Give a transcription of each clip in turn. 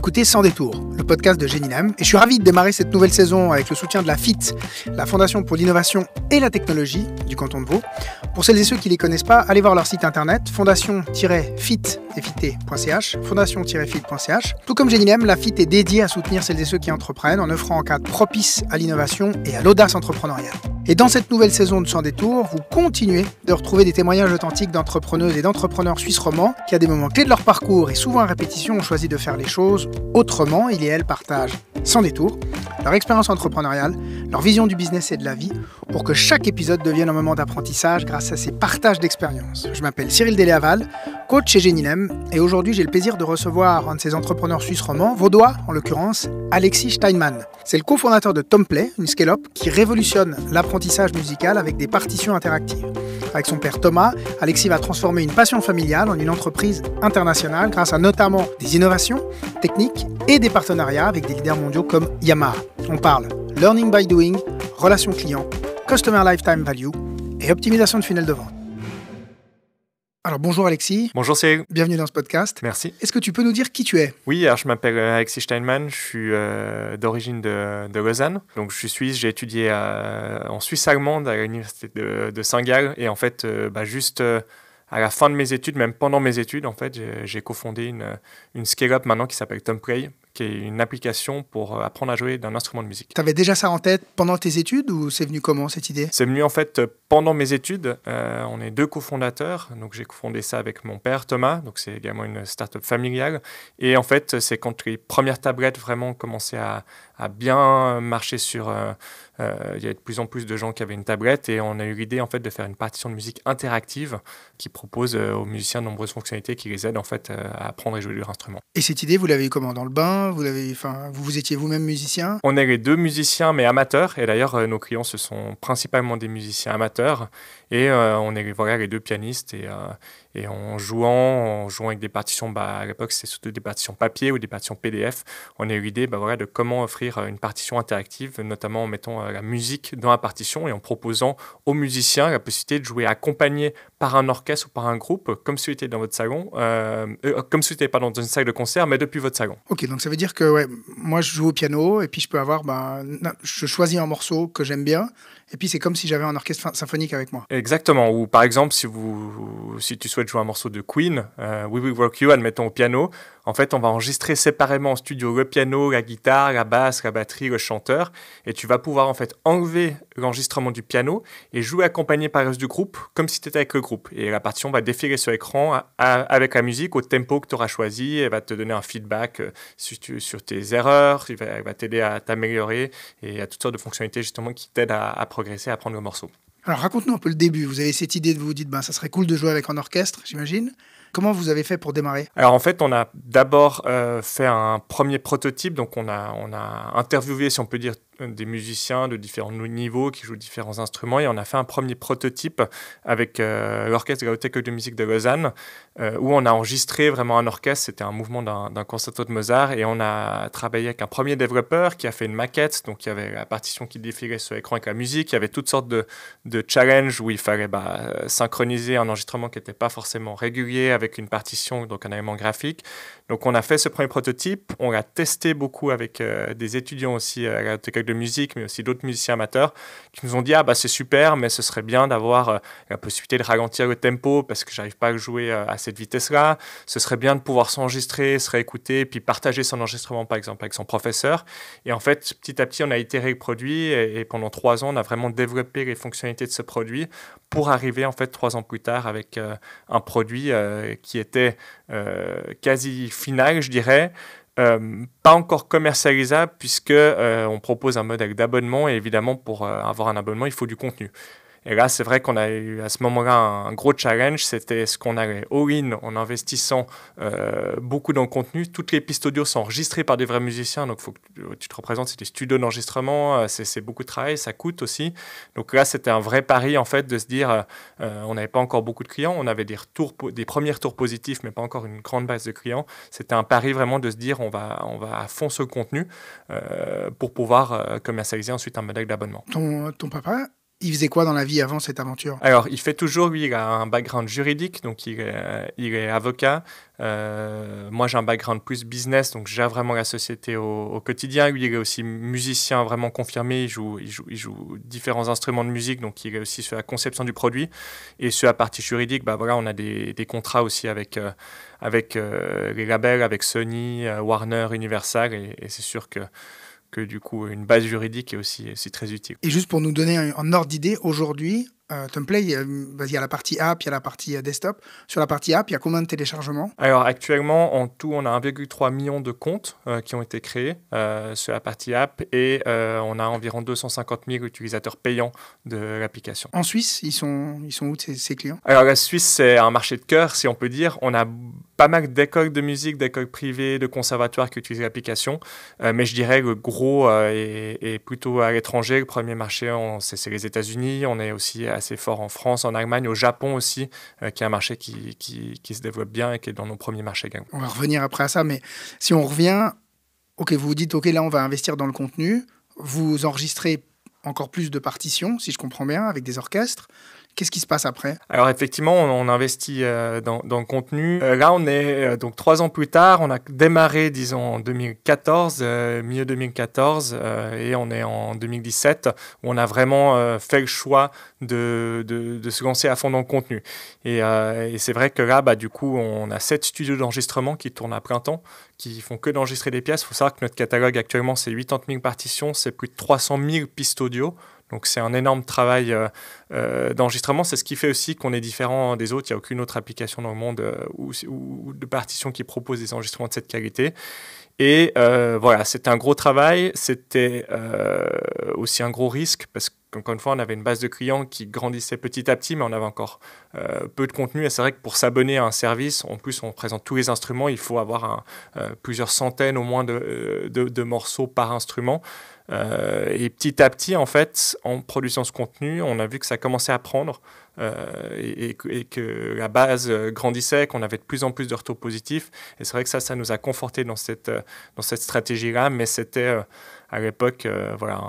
écoutez Sans Détour, le podcast de Géninem, et je suis ravi de démarrer cette nouvelle saison avec le soutien de la FIT, la Fondation pour l'innovation et la technologie du canton de Vaud. Pour celles et ceux qui ne les connaissent pas, allez voir leur site internet fondation-fit.ch, fondation-fit.ch. Tout comme Géninem, la FIT est dédiée à soutenir celles et ceux qui entreprennent en offrant un cadre propice à l'innovation et à l'audace entrepreneuriale. Et dans cette nouvelle saison de Sans Détour, vous continuez de retrouver des témoignages authentiques d'entrepreneuses et d'entrepreneurs suisses romands qui, à des moments clés de leur parcours et souvent à répétition, ont choisi de faire les choses autrement. Ils et elles partagent, sans détour, leur expérience entrepreneuriale, leur vision du business et de la vie, pour que chaque épisode devienne un moment d'apprentissage grâce à ces partages d'expériences. Je m'appelle Cyril Deléaval, coach chez Géninem, et aujourd'hui j'ai le plaisir de recevoir un de ces entrepreneurs suisses romands, vaudois en l'occurrence, Alexis Steinmann. C'est le cofondateur de Tomplay, une scale-up qui révolutionne l'apprentissage musical avec des partitions interactives. Avec son père Thomas, Alexis va transformer une passion familiale en une entreprise internationale grâce à notamment des innovations techniques et des partenariats avec des leaders mondiaux comme Yamaha. On parle learning by doing, relations clients, customer lifetime value et optimisation de funnel de vente. Alors bonjour Alexis. Bonjour Cyril. Bienvenue dans ce podcast. Merci. Est-ce que tu peux nous dire qui tu es ? Oui, alors je m'appelle Alexis Steinmann, je suis d'origine de Lausanne. Donc je suis suisse, j'ai étudié en Suisse allemande à l'université de Saint-Gall. Et en fait, juste à la fin de mes études, même pendant mes études, en fait, j'ai cofondé une scale-up maintenant qui s'appelle Tomplay, qui est une application pour apprendre à jouer d'un instrument de musique. Tu avais déjà ça en tête pendant tes études ou c'est venu comment cette idée ? C'est venu en fait pendant mes études. On est deux cofondateurs. Donc j'ai cofondé ça avec mon père Thomas. Donc c'est également une start-up familiale. Et en fait, c'est quand les premières tablettes vraiment commençaient à bien marcher sur... il y avait de plus en plus de gens qui avaient une tablette et on a eu l'idée en fait de faire une partition de musique interactive qui propose aux musiciens de nombreuses fonctionnalités qui les aident en fait à apprendre et jouer leur instrument. Et cette idée, vous l'avez eu comment ? Dans le bain ? Vous étiez vous-même musicien ? On est les deux musiciens mais amateurs et d'ailleurs nos clients ce sont principalement des musiciens amateurs et on est les deux pianistes et en jouant avec des partitions, à l'époque c'était surtout des partitions papier ou des partitions PDF, on a eu l'idée de comment offrir une partition interactive, notamment en mettant la musique dans la partition et en proposant aux musiciens la possibilité de jouer accompagné par un orchestre ou par un groupe, comme si vous étiez dans votre salon, comme si vous étiez dans une salle de concert, mais depuis votre salon. Ok, donc ça veut dire que moi je joue au piano et puis je peux avoir, je choisis un morceau que j'aime bien et puis c'est comme si j'avais un orchestre symphonique avec moi. Exactement, ou par exemple si tu souhaites jouer un morceau de Queen, We Will Rock You, admettons au piano, en fait on va enregistrer séparément en studio le piano, la guitare, la basse, la batterie, le chanteur et tu vas pouvoir en fait enlever l'enregistrement du piano et jouer accompagné par le reste du groupe comme si tu étais avec le groupe et la partition va défiler sur l'écran avec la musique au tempo que tu auras choisi et va te donner un feedback sur tes erreurs, elle va t'aider à t'améliorer et il y a toutes sortes de fonctionnalités justement qui t'aident à progresser, à apprendre le morceau. Alors raconte-nous un peu le début, vous avez cette idée de vous dites ça serait cool de jouer avec un orchestre, j'imagine. Comment vous avez fait pour démarrer ? Alors en fait, on a d'abord fait un premier prototype, donc on a interviewé, si on peut dire, des musiciens de différents niveaux qui jouent différents instruments et on a fait un premier prototype avec l'orchestre de la Haute École de musique de Lausanne où on a enregistré vraiment un orchestre, c'était un mouvement d'un concerto de Mozart et on a travaillé avec un premier développeur qui a fait une maquette, donc il y avait la partition qui défilait sur l'écran avec la musique, il y avait toutes sortes de challenges où il fallait synchroniser un enregistrement qui n'était pas forcément régulier avec une partition, donc un élément graphique. Donc on a fait ce premier prototype, on l'a testé beaucoup avec des étudiants aussi à la Haute École de musique, mais aussi d'autres musiciens amateurs qui nous ont dit c'est super, mais ce serait bien d'avoir la possibilité de ralentir le tempo parce que j'arrive pas à le jouer à cette vitesse-là. Ce serait bien de pouvoir s'enregistrer, se réécouter, puis partager son enregistrement par exemple avec son professeur. Et en fait, petit à petit, on a itéré le produit et pendant 3 ans, on a vraiment développé les fonctionnalités de ce produit pour arriver en fait 3 ans plus tard avec un produit qui était quasi final, je dirais. Pas encore commercialisable puisque on propose un modèle d'abonnement et évidemment pour avoir un abonnement il faut du contenu. Et là, c'est vrai qu'on a eu à ce moment-là un gros challenge, c'était ce qu'on allait all-in en investissant beaucoup dans le contenu. Toutes les pistes audio sont enregistrées par des vrais musiciens, donc il faut que tu te représentes, c'est des studios d'enregistrement, c'est beaucoup de travail, ça coûte aussi. Donc là, c'était un vrai pari en fait de se dire, on n'avait pas encore beaucoup de clients, on avait des premiers retours positifs, mais pas encore une grande base de clients. C'était un pari vraiment de se dire, on va à fond ce contenu pour pouvoir commercialiser ensuite un modèle d'abonnement. Ton papa Il faisait quoi dans la vie avant cette aventure? Alors, il fait toujours, lui, il a un background juridique, donc il est avocat. Moi, j'ai un background plus business, donc je gère vraiment la société au quotidien. Lui, il est aussi musicien vraiment confirmé. Il joue différents instruments de musique, donc il est aussi sur la conception du produit. Et sur la partie juridique, bah, voilà, on a des contrats aussi avec les labels, avec Sony, Warner, Universal, et c'est sûr que du coup, une base juridique est aussi très utile. Et juste pour nous donner un ordre d'idée, aujourd'hui, Template, il y a la partie app, il y a la partie desktop. Sur la partie app, il y a combien de téléchargements? Alors actuellement, en tout, on a 1,3 million de comptes qui ont été créés sur la partie app et on a environ 250 000 utilisateurs payants de l'application. En Suisse, ils sont où ces clients? Alors la Suisse, c'est un marché de cœur, si on peut dire. On a pas mal d'écoles de musique, d'écoles privées, de conservatoires qui utilisent l'application. Mais je dirais que le gros est plutôt à l'étranger. Le premier marché, c'est les États-Unis. On est aussi assez fort en France, en Allemagne, au Japon aussi, qui est un marché qui se développe bien et qui est dans nos premiers marchés également. On va revenir après à ça, mais si on revient, ok, vous vous dites, ok, là on va investir dans le contenu, vous enregistrez encore plus de partitions, si je comprends bien, avec des orchestres. Qu'est-ce qui se passe après? Alors effectivement, on investit dans le contenu. Là, on est donc 3 ans plus tard. On a démarré, disons, en 2014, milieu 2014, et on est en 2017 où on a vraiment fait le choix de se lancer à fond dans le contenu. Et c'est vrai que là, bah, du coup, on a 7 studios d'enregistrement qui tournent à plein temps, qui font que d'enregistrer des pièces. Il faut savoir que notre catalogue actuellement, c'est 80 000 partitions, c'est plus de 300 000 pistes audio. Donc c'est un énorme travail d'enregistrement. C'est ce qui fait aussi qu'on est différent des autres. Il n'y a aucune autre application dans le monde ou de partition qui propose des enregistrements de cette qualité. Et voilà, c'était un gros travail. C'était aussi un gros risque parce qu'encore une fois, on avait une base de clients qui grandissait petit à petit, mais on avait encore peu de contenu. Et c'est vrai que pour s'abonner à un service, en plus, on présente tous les instruments. Il faut avoir plusieurs centaines au moins de morceaux par instrument. Et petit à petit, en fait, en produisant ce contenu, on a vu que ça commençait à prendre et que la base grandissait, qu'on avait de plus en plus de retours positifs. Et c'est vrai que ça nous a confortés dans cette stratégie-là, mais c'était à l'époque voilà,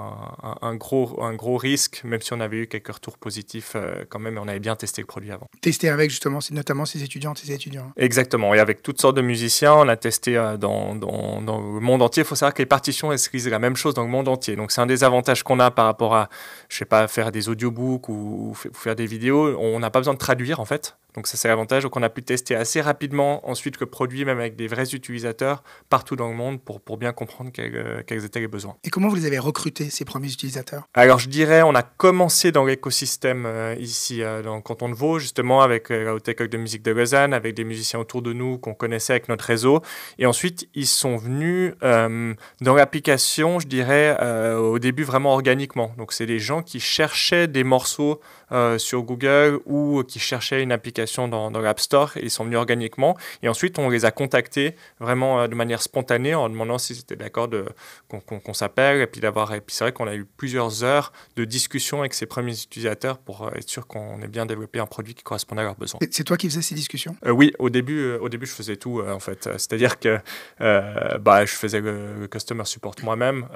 un gros risque, même si on avait eu quelques retours positifs quand même, et on avait bien testé le produit avant. Testé avec justement, notamment ces étudiantes et ces étudiants. Exactement, et avec toutes sortes de musiciens, on a testé dans le monde entier. Il faut savoir que les partitions, elles se lisent la même chose dans le monde entier. Donc c'est un des avantages qu'on a par rapport à, je sais pas, faire des audiobooks ou faire des vidéos. On n'a pas besoin de traduire en fait. Donc ça, c'est l'avantage. Donc on a pu tester assez rapidement ensuite le produit, même avec des vrais utilisateurs partout dans le monde pour bien comprendre quels étaient les besoins. Et comment vous les avez recrutés, ces premiers utilisateurs? Alors je dirais, on a commencé dans l'écosystème ici dans le canton de Vaud, justement avec la Haute École de musique de Lausanne, avec des musiciens autour de nous qu'on connaissait avec notre réseau. Et ensuite, ils sont venus dans l'application, je dirais, au début vraiment organiquement. Donc c'est des gens qui cherchaient des morceaux sur Google ou qui cherchaient une application dans l'App Store, et ils sont venus organiquement. Et ensuite, on les a contactés vraiment de manière spontanée en demandant s'ils étaient d'accord qu'on s'appelle. Et puis c'est vrai qu'on a eu plusieurs heures de discussion avec ces premiers utilisateurs pour être sûr qu'on ait bien développé un produit qui correspondait à leurs besoins. C'est toi qui faisais ces discussions? Oui, au début, je faisais tout en fait. C'est-à-dire que je faisais le customer support moi-même.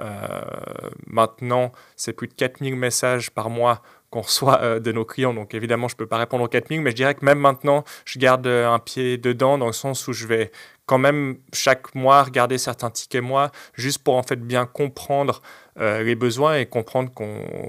Maintenant, c'est plus de 4000 messages par mois qu'on reçoit de nos clients. Donc évidemment, je ne peux pas répondre aux 4000, mais je dirais que même maintenant, je garde un pied dedans dans le sens où je vais quand même chaque mois regarder certains tickets juste pour en fait bien comprendre les besoins et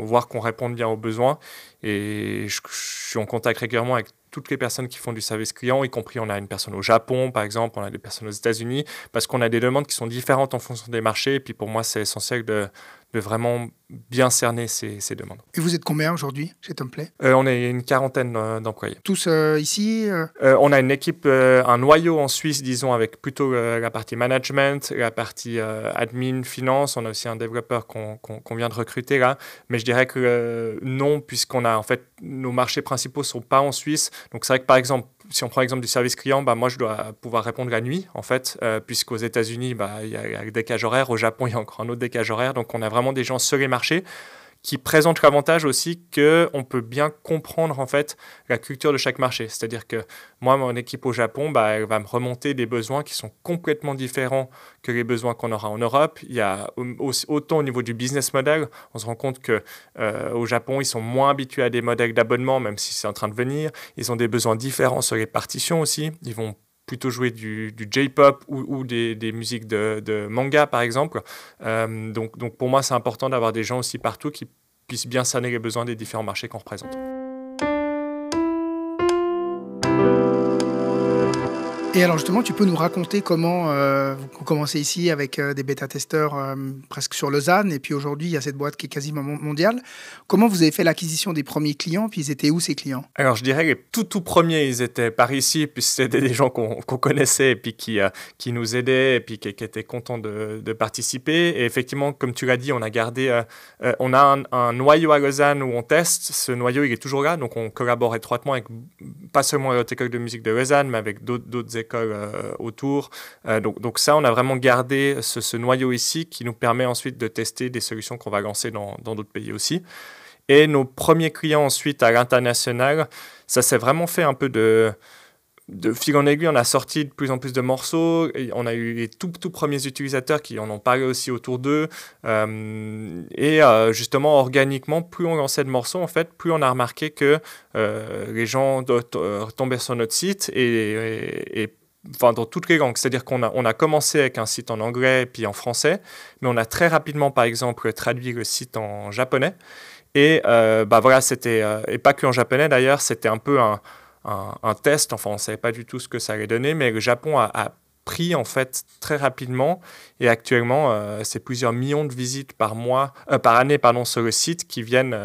voir qu'on réponde bien aux besoins. Et je suis en contact régulièrement avec toutes les personnes qui font du service client, y compris on a une personne au Japon par exemple, on a des personnes aux États-Unis, parce qu'on a des demandes qui sont différentes en fonction des marchés. Et puis pour moi, c'est essentiel de vraiment bien cerner ces demandes. Et vous êtes combien aujourd'hui chez Template? On est une quarantaine d'employés. Tous ici On a une équipe, un noyau en Suisse, disons, avec plutôt la partie management, la partie admin, finance. On a aussi un développeur qu'on vient de recruter là. Mais je dirais que non, puisqu'on a en fait, nos marchés principaux ne sont pas en Suisse. Donc c'est vrai que par exemple, si on prend l'exemple du service client, moi je dois pouvoir répondre la nuit en fait, puisqu'aux États-Unis, il y a le décalage horaire. Au Japon, il y a encore un autre décalage horaire. Donc on a vraiment des gens sur les marchés qui présente l'avantage aussi qu'on peut bien comprendre en fait la culture de chaque marché. C'est-à-dire que moi, mon équipe au Japon, elle va me remonter des besoins qui sont complètement différents que les besoins qu'on aura en Europe. Il y a autant au niveau du business model, on se rend compte qu'au Japon, ils sont moins habitués à des modèles d'abonnement, même si c'est en train de venir. Ils ont des besoins différents sur les partitions aussi. Ils vont plutôt jouer du J-pop ou des musiques de manga, par exemple. Donc, pour moi, c'est important d'avoir des gens aussi partout qui puissent bien cerner les besoins des différents marchés qu'on représente. Et alors justement, tu peux nous raconter comment vous commencez ici avec des bêta-testeurs presque sur Lausanne, et puis aujourd'hui, il y a cette boîte qui est quasiment mondiale. Comment vous avez fait l'acquisition des premiers clients, puis ils étaient où ces clients? Alors je dirais que les tout premiers, ils étaient par ici, puis c'était des gens qu'on connaissait, et puis qui nous aidaient, et puis qui étaient contents de participer. Et effectivement, comme tu l'as dit, on a gardé, on a un noyau à Lausanne où on teste. Ce noyau, il est toujours là, donc on collabore étroitement avec pas seulement la Haute École de musique de Lausanne, mais avec d'autres écoles autour. Donc ça, on a vraiment gardé ce noyau ici qui nous permet ensuite de tester des solutions qu'on va lancer dans d'autres pays aussi. Et nos premiers clients ensuite à l'international, ça s'est vraiment fait un peu de fil en aiguille. On a sorti de plus en plus de morceaux. Et on a eu les tout premiers utilisateurs qui en ont parlé aussi autour d'eux. Justement, organiquement, plus on lançait de morceaux, en fait, plus on a remarqué que les gens tombaient sur notre site et enfin, dans toutes les langues. C'est-à-dire qu'on a commencé avec un site en anglais et puis en français, mais on a très rapidement, par exemple, traduit le site en japonais. Et voilà, c'était, et pas que en japonais d'ailleurs, c'était un peu un test. Enfin, on ne savait pas du tout ce que ça allait donner, mais le Japon a pris en fait très rapidement, et actuellement c'est plusieurs millions de visites par année sur le site qui viennent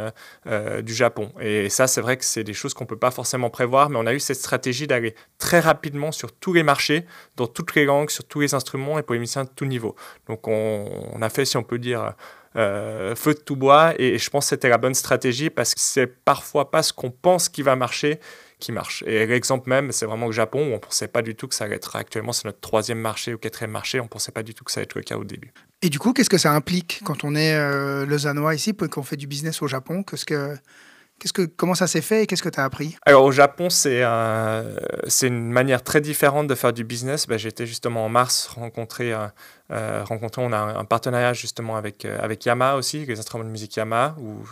du Japon. Et ça, c'est vrai que c'est des choses qu'on peut pas forcément prévoir, mais on a eu cette stratégie d'aller très rapidement sur tous les marchés, dans toutes les langues, sur tous les instruments et pour les musiciens de tout niveau. Donc on a fait, si on peut dire, feu de tout bois, et je pense que c'était la bonne stratégie parce que c'est parfois pas ce qu'on pense qui va marcher qui marche. Et l'exemple même, c'est vraiment le Japon, où on ne pensait pas du tout que ça allait être. Actuellement, c'est notre 3e marché ou 4e marché, on ne pensait pas du tout que ça allait être le cas au début. Et du coup, qu'est-ce que ça implique quand on est lausannois ici, qu'on fait du business au Japon? Comment ça s'est fait et qu'est-ce que tu as appris? Alors au Japon, c'est une manière très différente de faire du business. J'étais justement en mars rencontré, on a un partenariat justement avec Yamaha aussi, les instruments de musique Yamaha, où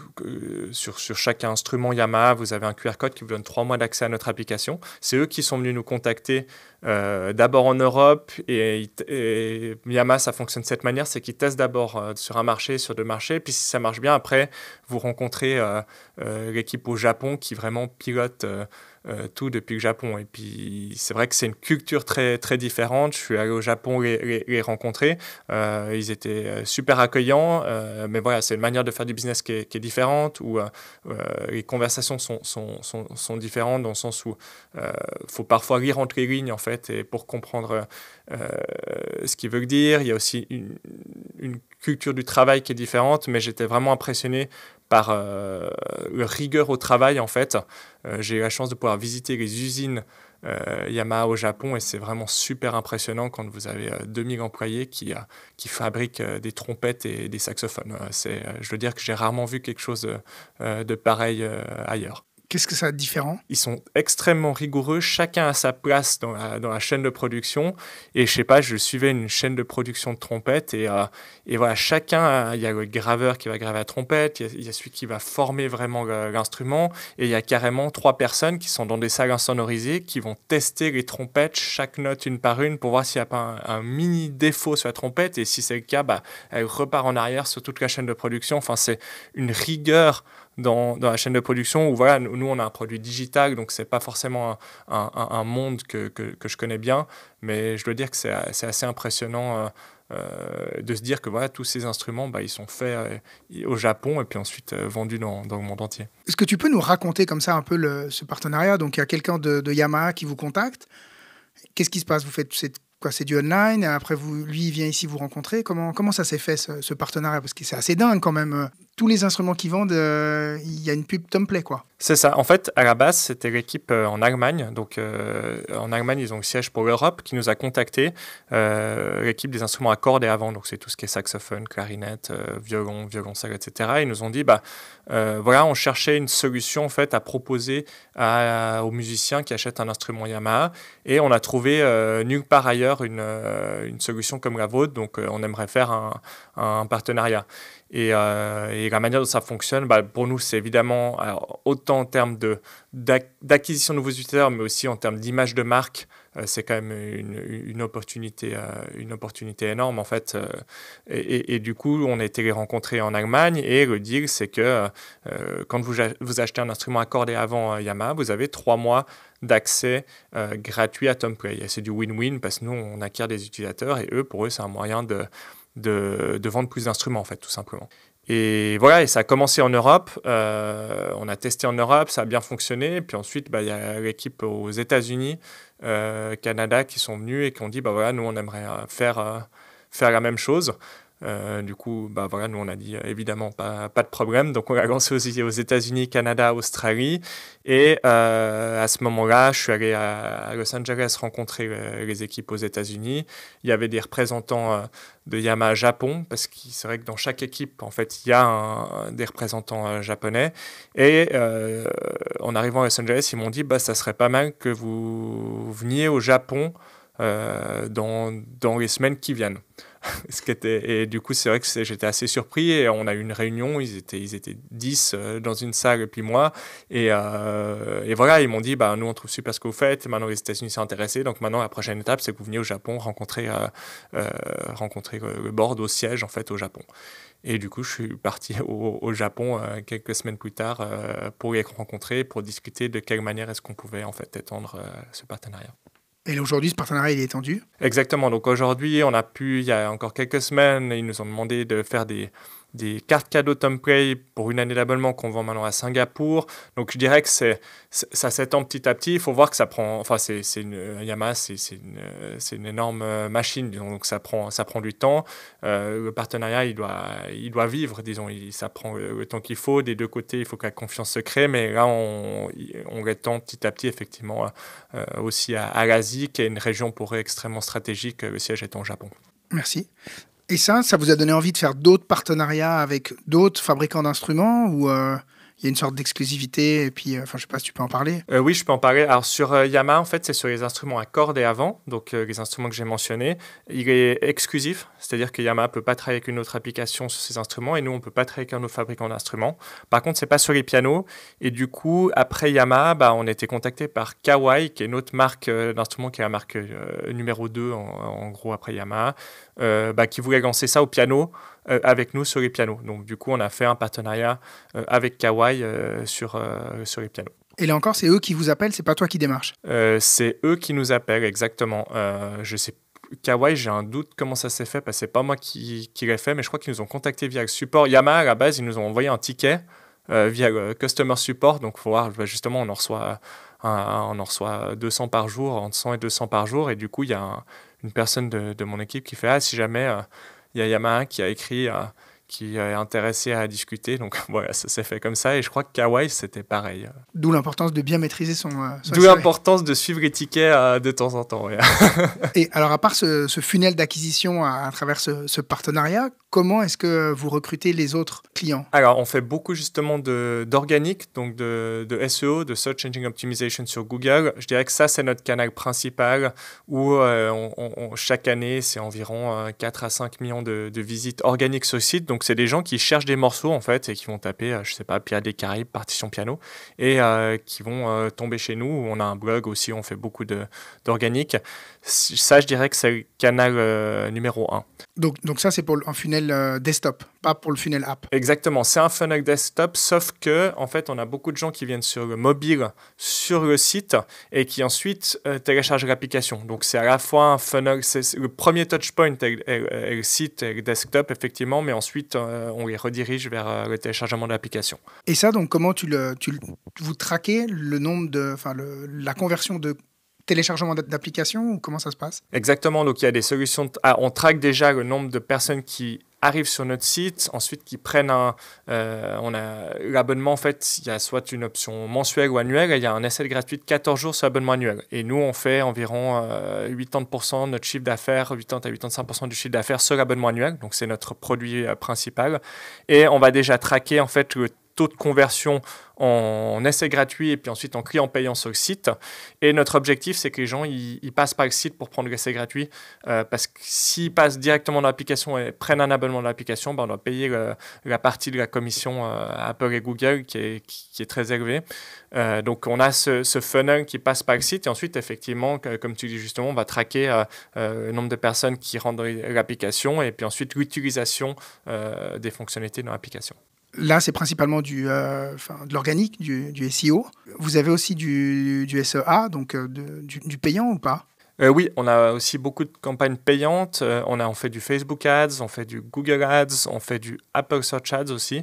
sur chaque instrument Yamaha, vous avez un QR code qui vous donne 3 mois d'accès à notre application. C'est eux qui sont venus nous contacter d'abord en Europe, et Yamaha, ça fonctionne de cette manière, c'est qu'ils testent d'abord sur un marché, sur 2 marchés, puis si ça marche bien, après, vous rencontrez l'équipe au Japon qui vraiment pilote tout depuis le Japon. Et puis, c'est vrai que c'est une culture très, très différente. Je suis allé au Japon les rencontrer. Ils étaient super accueillants. Mais voilà, c'est une manière de faire du business qui est différente, où les conversations sont différentes, dans le sens où faut parfois lire entre les lignes, en fait, et pour comprendre ce qu'ils veulent dire. Il y a aussi une culture du travail qui est différente, mais j'étais vraiment impressionné par leur rigueur au travail, en fait. J'ai eu la chance de pouvoir visiter les usines Yamaha au Japon, et c'est vraiment super impressionnant quand vous avez 2000 employés qui fabriquent des trompettes et des saxophones. Je veux dire que j'ai rarement vu quelque chose de pareil ailleurs. Qu'est-ce que ça a de différent? Ils sont extrêmement rigoureux, chacun a sa place dans la chaîne de production. Et je sais pas, je suivais une chaîne de production de trompettes, et voilà, chacun, il y a le graveur qui va graver la trompette, il y a celui qui va former vraiment l'instrument, et il y a carrément 3 personnes qui sont dans des salles insonorisées qui vont tester les trompettes, chaque note une par une, pour voir s'il n'y a pas un mini défaut sur la trompette, et si c'est le cas, elle repart en arrière sur toute la chaîne de production. Enfin, c'est une rigueur dans la chaîne de production, où voilà, nous on a un produit digital, donc c'est pas forcément un monde que je connais bien, mais je dois dire que c'est assez impressionnant de se dire que voilà, tous ces instruments, ils sont faits au Japon et puis ensuite vendus dans le monde entier. Est-ce que tu peux nous raconter comme ça un peu ce partenariat? Donc il y a quelqu'un de Yamaha qui vous contacte. Qu'est-ce qui se passe? Vous faites c'est du online, et après lui il vient ici vous rencontrer. Comment ça s'est fait, ce partenariat? Parce que c'est assez dingue quand même. tous les instruments qu'ils vendent, il y a une pub Tomplay, quoi. C'est ça. En fait, à la base, c'était l'équipe en Allemagne. Donc, en Allemagne, ils ont le siège pour l'Europe qui nous a contactés. L'équipe des instruments à cordes et à vent. Donc, c'est tout ce qui est saxophone, clarinette, violon, violoncelle, etc. Ils nous ont dit, voilà, on cherchait une solution en fait à proposer aux musiciens qui achètent un instrument Yamaha. Et on a trouvé nulle part ailleurs une solution comme la vôtre. Donc, on aimerait faire un partenariat. Et la manière dont ça fonctionne, pour nous, c'est évidemment, alors, autant en termes d'acquisition de nouveaux utilisateurs, mais aussi en termes d'image de marque, c'est quand même une opportunité énorme, en fait. Et du coup, on a été les rencontrer en Allemagne, et le deal, c'est que quand vous achetez un instrument à cordes et à vent Yamaha, vous avez 3 mois d'accès gratuit à Tomplay. Et c'est du win-win, parce que nous, on acquiert des utilisateurs, et pour eux, c'est un moyen de vendre plus d'instruments, en fait, tout simplement. Et voilà, et ça a commencé en Europe. On a testé en Europe, ça a bien fonctionné. Puis ensuite, il y a l'équipe aux États-Unis, Canada, qui sont venus et qui ont dit, voilà, nous, on aimerait faire la même chose. Du coup, voilà, nous on a dit évidemment pas de problème, donc on a lancé aux États-Unis, Canada, Australie, et à ce moment-là, je suis allé à Los Angeles rencontrer les équipes aux États-Unis. Il y avait des représentants de Yamaha Japon, parce que c'est vrai que dans chaque équipe, en fait, il y a des représentants japonais. Et en arrivant à Los Angeles, ils m'ont dit, ça serait pas mal que vous veniez au Japon dans les semaines qui viennent. Et du coup, c'est vrai que j'étais assez surpris, et on a eu une réunion, ils étaient 10 dans une salle, et puis moi, et voilà, ils m'ont dit, nous on trouve super ce que vous faites, maintenant les États-Unis sont intéressés, donc maintenant la prochaine étape, c'est que vous veniez au Japon rencontrer le board au siège, en fait, au Japon. Et du coup, je suis parti au Japon quelques semaines plus tard pour les rencontrer, pour discuter de quelle manière est-ce qu'on pouvait en fait étendre ce partenariat. Et aujourd'hui, ce partenariat, il est étendu ? Exactement. Donc aujourd'hui, il y a encore quelques semaines, ils nous ont demandé de faire des cartes cadeaux Tomplay pour une année d'abonnement qu'on vend maintenant à Singapour. Donc je dirais que ça s'étend petit à petit. Il faut voir que ça prend... Enfin, Yamaha, c'est une énorme machine. Donc ça prend du temps. Le partenariat, il doit vivre, disons. Ça prend le temps qu'il faut. Des deux côtés, il faut que la confiance se crée. Mais là, on l'étend petit à petit, effectivement, aussi à l'Asie, qui est une région pour eux extrêmement stratégique, le siège étant au Japon. Merci. Et ça vous a donné envie de faire d'autres partenariats avec d'autres fabricants d'instruments, ou il y a une sorte d'exclusivité, et puis, je ne sais pas si tu peux en parler. Oui, je peux en parler. Alors, sur Yamaha, en fait, c'est sur les instruments à cordes et à vent, donc les instruments que j'ai mentionnés. Il est exclusif, c'est-à-dire que Yamaha ne peut pas travailler avec une autre application sur ces instruments, et nous, on ne peut pas travailler avec un autre fabricant d'instruments. Par contre, ce n'est pas sur les pianos, et du coup, après Yamaha, on a été contacté par Kawai, qui est une autre marque d'instruments, qui est la marque numéro 2, en gros, après Yamaha, qui voulait lancer ça au piano, avec nous sur les pianos. Donc du coup, on a fait un partenariat avec Kawai sur les pianos. Et là encore, c'est eux qui vous appellent, c'est pas toi qui démarches ? C'est eux qui nous appellent, exactement. Je sais Kawai, j'ai un doute comment ça s'est fait, parce que c'est pas moi qui l'ai fait, mais je crois qu'ils nous ont contactés via le support. Yamaha, à la base, ils nous ont envoyé un ticket via le Customer Support. Donc il faut voir, justement, on en reçoit 200 par jour, entre 100 et 200 par jour. Et du coup, il y a une personne de mon équipe qui fait « si jamais... il y a Yamaha qui a écrit, qui est intéressé à discuter. Donc voilà, ça s'est fait comme ça. Et je crois que Kawai, c'était pareil. D'où l'importance de bien maîtriser son D'où l'importance de suivre les tickets de temps en temps. Ouais. Et alors, à part ce funnel d'acquisition à travers ce partenariat, comment est-ce que vous recrutez les autres clients ? Alors, on fait beaucoup justement d'organique, donc de SEO, de Search Engine Optimization sur Google. Je dirais que ça, c'est notre canal principal où chaque année, c'est environ 4 à 5 millions de visites organiques sur le site. Donc, c'est des gens qui cherchent des morceaux, en fait, et qui vont taper, je sais pas, Pirates des Caraïbes, partition piano, et qui vont tomber chez nous. On a un blog aussi, on fait beaucoup d'organique. Ça, je dirais que c'est le canal numéro 1. Donc ça, c'est pour un funnel desktop, pas pour le funnel app. Exactement, c'est un funnel desktop, sauf que en fait, on a beaucoup de gens qui viennent sur le mobile, sur le site, et qui ensuite téléchargent l'application. Donc c'est à la fois un funnel, c'est le premier touchpoint est le site et le desktop, effectivement, mais ensuite on les redirige vers le téléchargement de l'application. Et ça, donc comment vous traquez le nombre la conversion de téléchargement d'applications, ou comment ça se passe ? Exactement, donc il y a des solutions. On traque déjà le nombre de personnes qui arrivent sur notre site, ensuite qui prennent on a l'abonnement, en fait, il y a soit une option mensuelle ou annuelle, et il y a un essai gratuit de 14 jours sur l'abonnement annuel. Et nous, on fait environ 80% de notre chiffre d'affaires, 80 à 85% du chiffre d'affaires sur l'abonnement annuel, donc c'est notre produit principal. Et on va déjà traquer, en fait, le taux de conversion en essai gratuit et puis ensuite en client payant sur le site. Et notre objectif, c'est que les gens ils passent par le site pour prendre l'essai gratuit parce que s'ils passent directement dans l'application et prennent un abonnement dans l'application, on doit payer la partie de la commission Apple et Google qui est très élevée. Donc, on a ce funnel qui passe par le site et ensuite, effectivement, comme tu dis justement, on va traquer le nombre de personnes qui rentrent dans l'application et puis ensuite l'utilisation des fonctionnalités dans l'application. Là, c'est principalement de l'organique, du SEO. Vous avez aussi du SEA, donc du payant ou pas ? Oui, on a aussi beaucoup de campagnes payantes. On fait du Facebook Ads, on fait du Google Ads, on fait du Apple Search Ads aussi.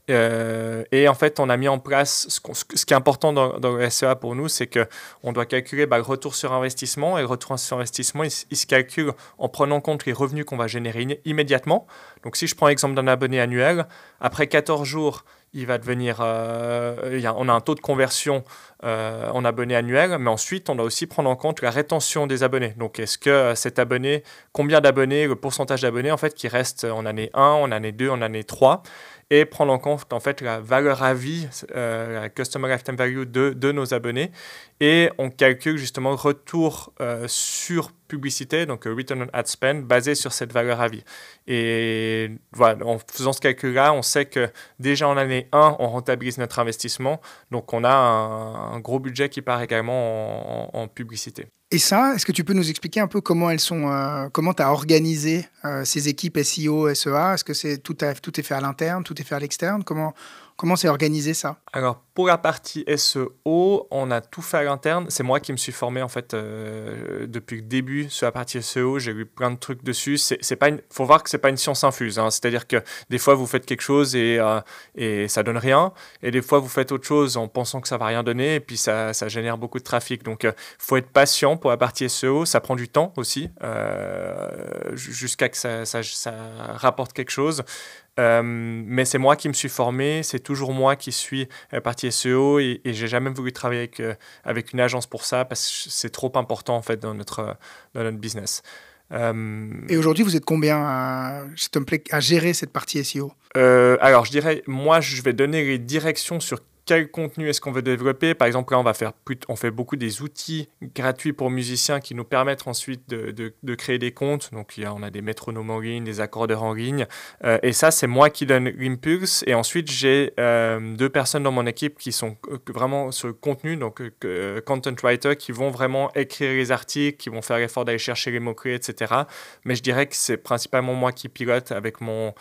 Et en fait, on a mis en place ce qui est important dans le SEA pour nous, c'est qu'on doit calculer le retour sur investissement. Et le retour sur investissement, il se calcule en prenant en compte les revenus qu'on va générer immédiatement. Donc, si je prends l'exemple d'un abonné annuel, après 14 jours, il va devenir, on a un taux de conversion en abonné annuel, mais ensuite, on doit aussi prendre en compte la rétention des abonnés. Donc, est-ce que cet abonné, combien d'abonnés, le pourcentage d'abonnés en fait, qui reste en année 1, en année 2, en année 3, et prendre en compte en fait la valeur à vie, la Customer Lifetime Value de nos abonnés. Et on calcule justement le retour sur publicité, donc Return on Ad Spend, basé sur cette valeur à vie. Et voilà, en faisant ce calcul-là, on sait que déjà en année 1, on rentabilise notre investissement. Donc on a un gros budget qui part également en publicité. Et ça, est-ce que tu peux nous expliquer un peu comment comment tu as organisé ces équipes SEO, SEA ? Est-ce que tout est fait à l'interne, tout est fait à l'externe ? Comment c'est organisé ça ? Alors, pour la partie SEO, on a tout fait à l'interne. C'est moi qui me suis formé en fait depuis le début sur la partie SEO. J'ai lu plein de trucs dessus. Faut voir que c'est pas une science infuse. Hein. C'est-à-dire que des fois vous faites quelque chose et ça donne rien, et des fois vous faites autre chose en pensant que ça va rien donner et puis ça génère beaucoup de trafic. Donc, faut être patient pour la partie SEO. Ça prend du temps aussi jusqu'à que ça rapporte quelque chose. Mais c'est moi qui me suis formé, c'est toujours moi qui suis la partie SEO et j'ai jamais voulu travailler avec une agence pour ça parce que c'est trop important en fait dans notre business. Et aujourd'hui, vous êtes combien à gérer cette partie SEO ? Alors, je dirais, moi, je vais donner les directions sur quel contenu est-ce qu'on veut développer. Par exemple, là, on fait beaucoup des outils gratuits pour musiciens qui nous permettent ensuite de créer des comptes. Donc, on a des métronomes en ligne, des accordeurs en ligne. Et ça, c'est moi qui donne l'impulse. Et ensuite, j'ai 2 personnes dans mon équipe qui sont vraiment sur le contenu, donc content writer, qui vont vraiment écrire les articles, qui vont faire l'effort d'aller chercher les mots-clés, etc. Mais je dirais que c'est principalement moi qui pilote avec mon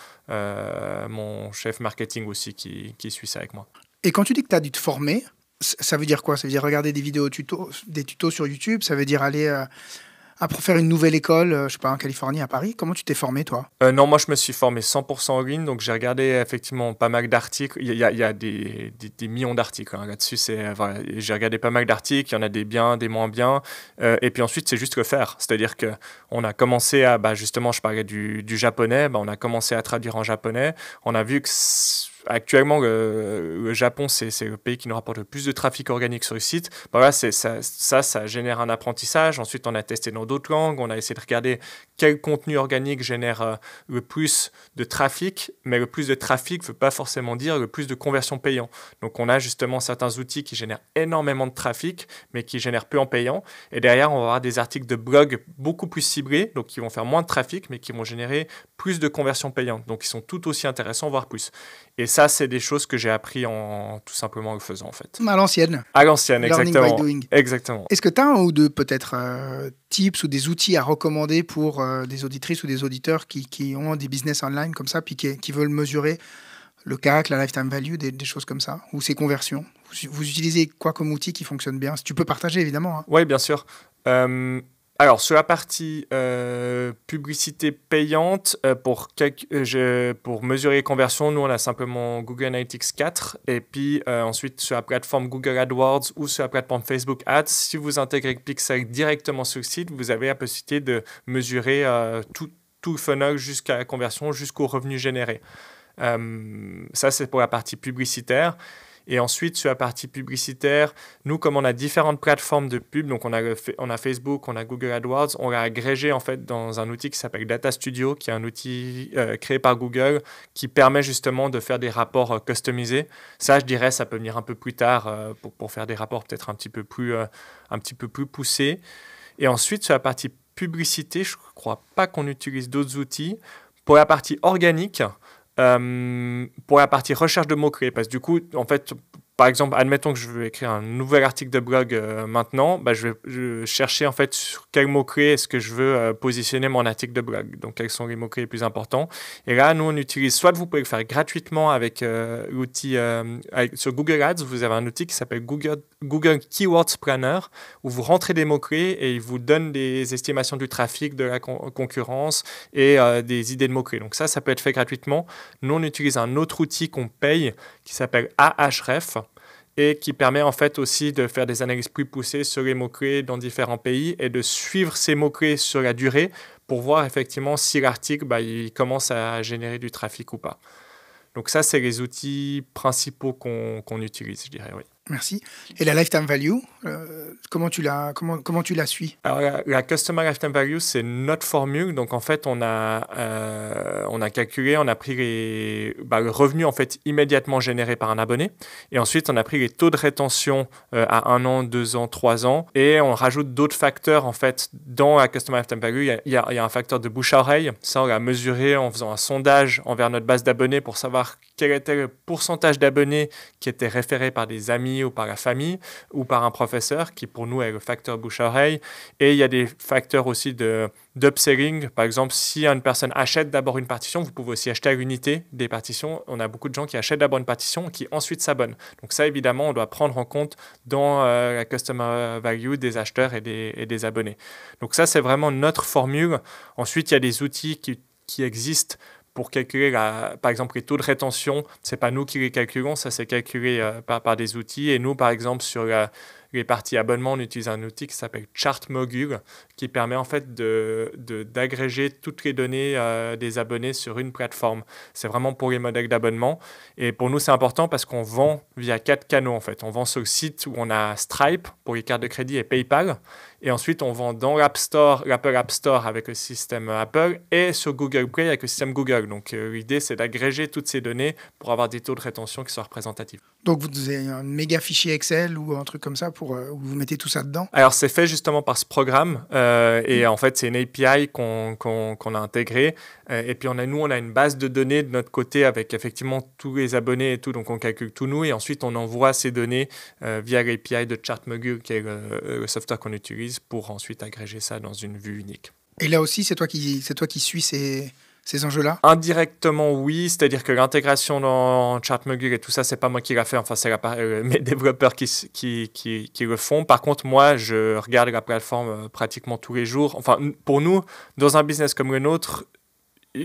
chef marketing aussi qui suit ça avec moi. Et quand tu dis que tu as dû te former, ça veut dire quoi ? Ça veut dire regarder des tutos sur YouTube ? Ça veut dire aller pour faire une nouvelle école, je sais pas, en Californie, à Paris ? Comment tu t'es formé, toi ? Non, moi, je me suis formé 100% en ligne. Donc, j'ai regardé effectivement pas mal d'articles. Il y a des millions d'articles là-dessus. Voilà, j'ai regardé pas mal d'articles. Il y en a des biens, des moins bien. Et puis ensuite, c'est juste le faire. C'est-à-dire qu'on a commencé à... justement, je parlais du japonais. On a commencé à traduire en japonais. On a vu que... Actuellement, le Japon, c'est le pays qui nous rapporte le plus de trafic organique sur le site. Voilà, ça génère un apprentissage. Ensuite, on a testé dans d'autres langues. On a essayé de regarder quel contenu organique génère le plus de trafic. Mais le plus de trafic ne veut pas forcément dire le plus de conversion payant. Donc, on a justement certains outils qui génèrent énormément de trafic, mais qui génèrent peu en payant. Et derrière, on va avoir des articles de blog beaucoup plus ciblés, donc qui vont faire moins de trafic, mais qui vont générer plus de conversions payantes. Donc, ils sont tout aussi intéressants, voire plus. Et ça, c'est des choses que j'ai appris tout simplement en le faisant, en fait. À l'ancienne. À l'ancienne, exactement. Learning by doing. Exactement. Est-ce que tu as un ou deux, peut-être, tips ou des outils à recommander pour des auditrices ou des auditeurs qui ont des business online comme ça, puis qui veulent mesurer le CAC, la lifetime value, des choses comme ça, ou ces conversions ? Vous utilisez quoi comme outil qui fonctionne bien ? Si tu peux partager, évidemment. Hein. Oui, bien sûr. Alors, sur la partie publicité payante, pour mesurer les conversions, nous, on a simplement Google Analytics 4. Et puis, ensuite, sur la plateforme Google AdWords ou sur la plateforme Facebook Ads, si vous intégrez Pixel directement sur le site, vous avez la possibilité de mesurer tous tout le funnel jusqu'à la conversion, jusqu'au revenu généré. Ça, c'est pour la partie publicitaire. Et ensuite, sur la partie publicitaire, nous, comme on a différentes plateformes de pub, donc on a Facebook, on a Google AdWords, on l'a agrégé en fait dans un outil qui s'appelle Data Studio, qui est un outil créé par Google qui permet justement de faire des rapports customisés. Ça, je dirais, ça peut venir un peu plus tard pour faire des rapports peut-être un petit peu plus poussés. Et ensuite, sur la partie publicité, je ne crois pas qu'on utilise d'autres outils. Pour la partie organique, pour la partie recherche de mots-clés, parce que du coup, en fait, par exemple, admettons que je veux écrire un nouvel article de blog maintenant, je vais chercher en fait sur quels mots-clés est-ce que je veux positionner mon article de blog. Donc, quels sont les mots-clés les plus importants. Et là, nous, on utilise, soit vous pouvez le faire gratuitement avec l'outil, sur Google Ads, vous avez un outil qui s'appelle Google Keywords Planner, où vous rentrez des mots-clés et il vous donne des estimations du trafic, de la concurrence et des idées de mots-clés. Donc ça peut être fait gratuitement. Nous, on utilise un autre outil qu'on paye qui s'appelle Ahref et qui permet en fait aussi de faire des analyses plus poussées sur les mots-clés dans différents pays et de suivre ces mots-clés sur la durée pour voir effectivement si l'article il commence à générer du trafic ou pas. Donc ça, c'est les outils principaux qu'on utilise, je dirais, oui. Merci. Et la lifetime value, comment tu la suis? Alors, la Customer Lifetime Value, c'est notre formule. Donc, en fait, on a calculé, on a pris le revenu en fait, immédiatement généré par un abonné. Et ensuite, on a pris les taux de rétention à 1 an, 2 ans, 3 ans. Et on rajoute d'autres facteurs, en fait, dans la Customer Lifetime Value. Il y a un facteur de bouche à oreille. Ça, on l'a mesuré en faisant un sondage envers notre base d'abonnés pour savoir quel était le pourcentage d'abonnés qui étaient référés par des amis ou par la famille ou par un professeur qui pour nous est le facteur bouche-oreille. Et il y a des facteurs aussi d'upselling. Par exemple, si une personne achète d'abord une partition, vous pouvez aussi acheter à l'unité des partitions. On a beaucoup de gens qui achètent d'abord une partition et qui ensuite s'abonnent. Donc ça, évidemment, on doit prendre en compte dans la customer value des acheteurs et des abonnés. Donc ça, c'est vraiment notre formule. Ensuite, il y a des outils qui existent pour calculer, par exemple, les taux de rétention. Ce n'est pas nous qui les calculons, ça c'est calculé par des outils. Et nous, par exemple, sur les parties abonnement, on utilise un outil qui s'appelle Chartmogul, qui permet en fait d'agréger toutes les données des abonnés sur une plateforme. C'est vraiment pour les modèles d'abonnement. Et pour nous, c'est important parce qu'on vend via 4 canaux, en fait. On vend sur le site où on a Stripe pour les cartes de crédit et PayPal. Et ensuite, on vend dans l'Apple App Store avec le système Apple et sur Google Play avec le système Google. Donc, l'idée, c'est d'agréger toutes ces données pour avoir des taux de rétention qui soient représentatifs. Donc, vous avez un méga fichier Excel ou un truc comme ça où vous mettez tout ça dedans? Alors, c'est fait justement par ce programme. Et en fait, c'est une API qu'on a intégrée. Et puis, on a une base de données de notre côté avec effectivement tous les abonnés et tout. Donc, on calcule tout nous. Et ensuite, on envoie ces données via l'API de Chartmogul, qui est le software qu'on utilise pour ensuite agréger ça dans une vue unique. Et là aussi, c'est toi qui suis ces enjeux-là? Indirectement, oui. C'est-à-dire que l'intégration dans Chartmogul et tout ça, c'est pas moi qui l'a fait. Enfin, c'est mes développeurs qui le font. Par contre, moi, je regarde la plateforme pratiquement tous les jours. Enfin, pour nous, dans un business comme le nôtre,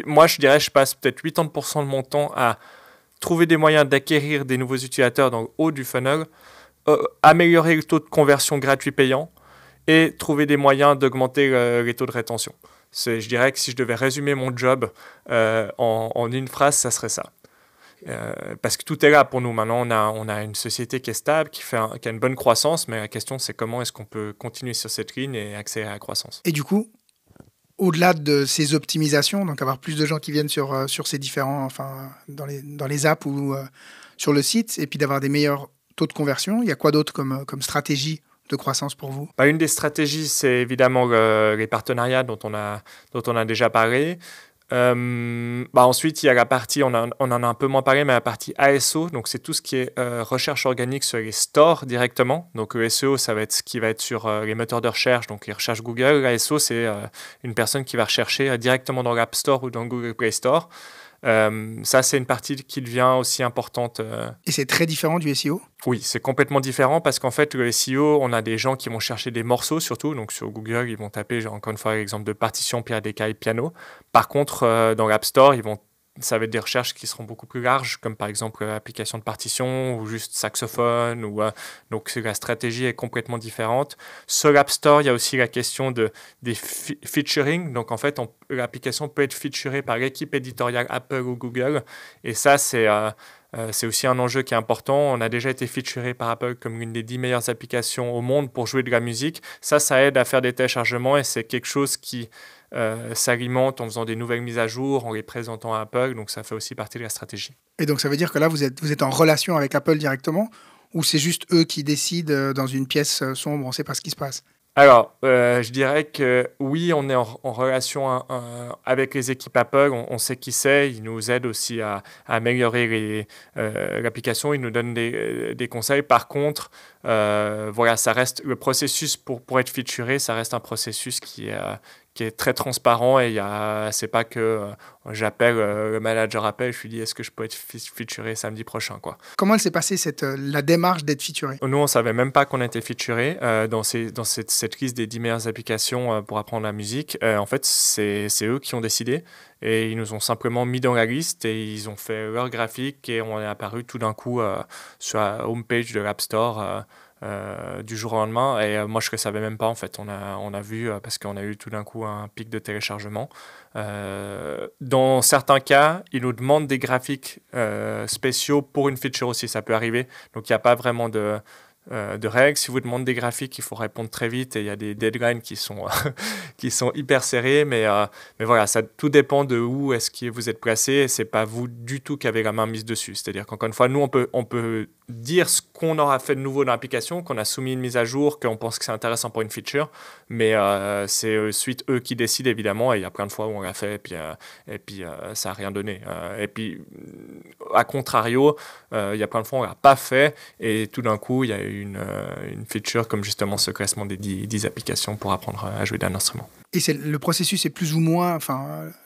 moi, je dirais, je passe peut-être 80% de mon temps à trouver des moyens d'acquérir des nouveaux utilisateurs dans le haut du funnel, améliorer le taux de conversion gratuit payant, et trouver des moyens d'augmenter les taux de rétention. Je dirais que si je devais résumer mon job en une phrase, ça serait ça. Parce que tout est là pour nous. Maintenant, on a une société qui est stable, qui a une bonne croissance, mais la question, c'est comment est-ce qu'on peut continuer sur cette ligne et accélérer à la croissance. Et du coup, au-delà de ces optimisations, donc avoir plus de gens qui viennent sur ces différents, dans les apps ou sur le site, et puis d'avoir des meilleurs taux de conversion, il y a quoi d'autre comme stratégie de croissance pour vous? Une des stratégies, c'est évidemment les partenariats dont on a déjà parlé. Ensuite, il y a la partie, on en a un peu moins parlé, mais la partie ASO, donc c'est tout ce qui est recherche organique sur les stores directement. Donc le SEO, ça va être ce qui va être sur les moteurs de recherche, donc les recherches Google. L'ASO, c'est une personne qui va rechercher directement dans l'App Store ou dans le Google Play Store. Ça, c'est une partie qui devient aussi importante. Et c'est très différent du SEO? Oui, c'est complètement différent parce qu'en fait, le SEO, on a des gens qui vont chercher des morceaux surtout. Donc sur Google, ils vont taper, encore une fois, l'exemple de partition, PADK et piano. Par contre, dans l'App Store, ils vont ça va être des recherches qui seront beaucoup plus larges, comme par exemple application de partition ou juste saxophone. Donc la stratégie est complètement différente. Sur l'App Store, il y a aussi la question des featuring. Donc en fait, l'application peut être featurée par l'équipe éditoriale Apple ou Google. Et ça, c'est aussi un enjeu qui est important. On a déjà été featuré par Apple comme l'une des 10 meilleures applications au monde pour jouer de la musique. Ça aide à faire des téléchargements et c'est quelque chose qui s'alimente en faisant des nouvelles mises à jour, en les présentant à Apple. Donc ça fait aussi partie de la stratégie. Et donc ça veut dire que là, vous êtes en relation avec Apple directement ou c'est juste eux qui décident dans une pièce sombre, on ne sait pas ce qui se passe? Alors, je dirais que oui, on est en relation avec les équipes Apple, on sait qui c'est, ils nous aident aussi à améliorer l'application, ils nous donnent des conseils. Par contre, voilà, ça reste le processus pour être featuré, ça reste un processus qui est très transparent et c'est pas que j'appelle le manager Apple, je lui dis est-ce que je peux être featuré samedi prochain, quoi. Comment elle s'est passée la démarche d'être featuré? Nous, on savait même pas qu'on était featuré dans cette liste des 10 meilleures applications pour apprendre la musique. En fait, c'est eux qui ont décidé et ils nous ont simplement mis dans la liste et ils ont fait leur graphique et on est apparu tout d'un coup sur la homepage de l'App Store du jour au lendemain. Et moi, je ne le savais même pas, en fait. On a vu, parce qu'on a eu tout d'un coup un pic de téléchargement. Dans certains cas, ils nous demandent des graphiques spéciaux pour une feature aussi. Ça peut arriver. Donc, il n'y a pas vraiment de règles. Si vous demandez des graphiques, il faut répondre très vite et il y a des deadlines qui sont hyper serrés. Mais voilà, ça tout dépend de où est-ce que vous êtes placé. Et c'est pas vous du tout qui avez la main mise dessus. C'est-à-dire qu'encore une fois, nous, on peut dire ce qu'on aura fait de nouveau dans l'application, qu'on a soumis une mise à jour, qu'on pense que c'est intéressant pour une feature. Mais c'est ensuite eux qui décident, évidemment. Et il y a plein de fois où on l'a fait et puis ça n'a rien donné. Et puis, à contrario, il y a plein de fois où on ne l'a pas fait et tout d'un coup, il y a eu une feature comme justement ce classement des 10 applications pour apprendre à jouer d'un instrument. Et le processus est plus ou moins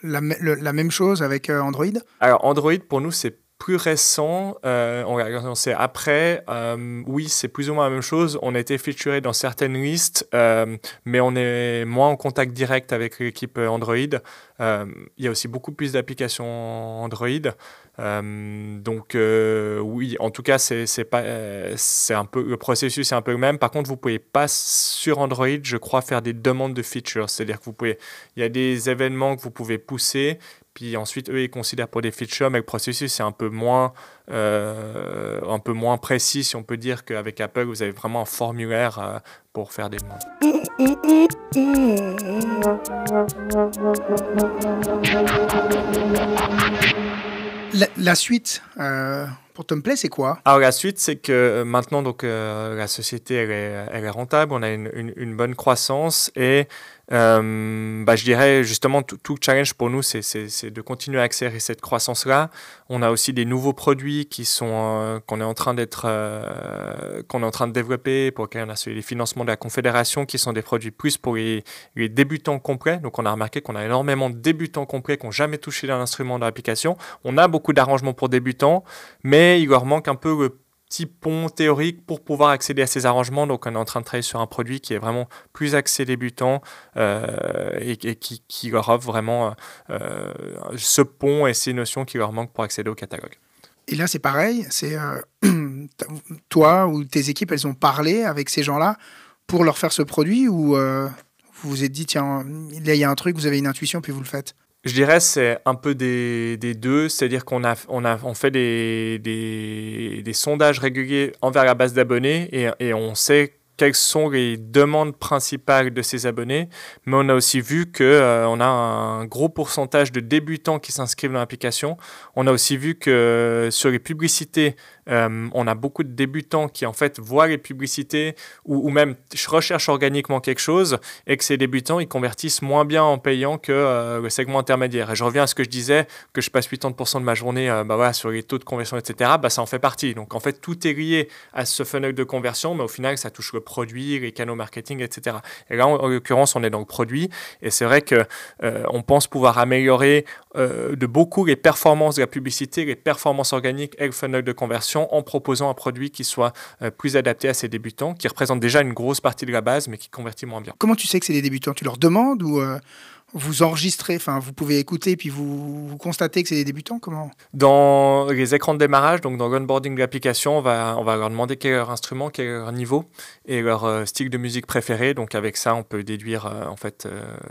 la même chose avec Android? Alors Android, pour nous, c'est plus récent. On l'a lancé après. Oui, c'est plus ou moins la même chose. On a été featuré dans certaines listes, mais on est moins en contact direct avec l'équipe Android. Il y a aussi beaucoup plus d'applications Android. Donc oui, en tout cas, c'est un peu le processus est un peu le même. Par contre, vous pouvez pas sur Android, je crois, faire des demandes de features. C'est-à-dire que il y a des événements que vous pouvez pousser. Puis ensuite, eux, ils considèrent pour des features, mais le processus est un peu moins précis, si on peut dire qu'avec Apple, vous avez vraiment un formulaire pour faire des demandes. La suite pour Tomplay, c'est quoi? Alors la suite, c'est que maintenant, donc, la société, elle est rentable, on a une bonne croissance et je dirais justement tout challenge pour nous, c'est de continuer à accélérer cette croissance-là. On a aussi des nouveaux produits qu'on est en train de développer, pour lesquels on a les financements de la Confédération, qui sont des produits plus pour les débutants complets. Donc on a remarqué qu'on a énormément de débutants complets qui n'ont jamais touché d'un instrument dans l'application. On a beaucoup d'arrangements pour débutants, mais il leur manque un peu le petit pont théorique pour pouvoir accéder à ces arrangements. Donc, on est en train de travailler sur un produit qui est vraiment plus axé débutant et qui leur offre vraiment ce pont et ces notions qui leur manquent pour accéder au catalogue. Et là, c'est pareil. C'est toi ou tes équipes, elles ont parlé avec ces gens-là pour leur faire ce produit ou vous vous êtes dit, tiens, il y a un truc, vous avez une intuition, puis vous le faites? Je dirais c'est un peu des deux, c'est-à-dire qu'on fait des sondages réguliers envers la base d'abonnés et on sait quelles sont les demandes principales de ces abonnés, mais on a aussi vu qu'on a un gros pourcentage de débutants qui s'inscrivent dans l'application. On a aussi vu que sur les publicités, on a beaucoup de débutants qui en fait voient les publicités ou même recherchent organiquement quelque chose et que ces débutants ils convertissent moins bien en payant que le segment intermédiaire. Et je reviens à ce que je disais, que je passe 80% de ma journée sur les taux de conversion, etc. Ça en fait partie. Donc en fait tout est lié à ce funnel de conversion, mais au final ça touche le produit, les canaux marketing, etc. Et là en l'occurrence on est dans le produit et c'est vrai que on pense pouvoir améliorer de beaucoup les performances de la publicité, les performances organiques et le funnel de conversion l'application en proposant un produit qui soit plus adapté à ces débutants, qui représente déjà une grosse partie de la base, mais qui convertit moins bien. Comment tu sais que c'est des débutants? Tu leur demandes ou vous enregistrez, enfin vous pouvez écouter puis vous constatez que c'est des débutants? Comment? Dans les écrans de démarrage, donc dans l'onboarding de l'application, on va leur demander quel est leur instrument, quel est leur niveau et leur style de musique préféré. Donc avec ça, on peut déduire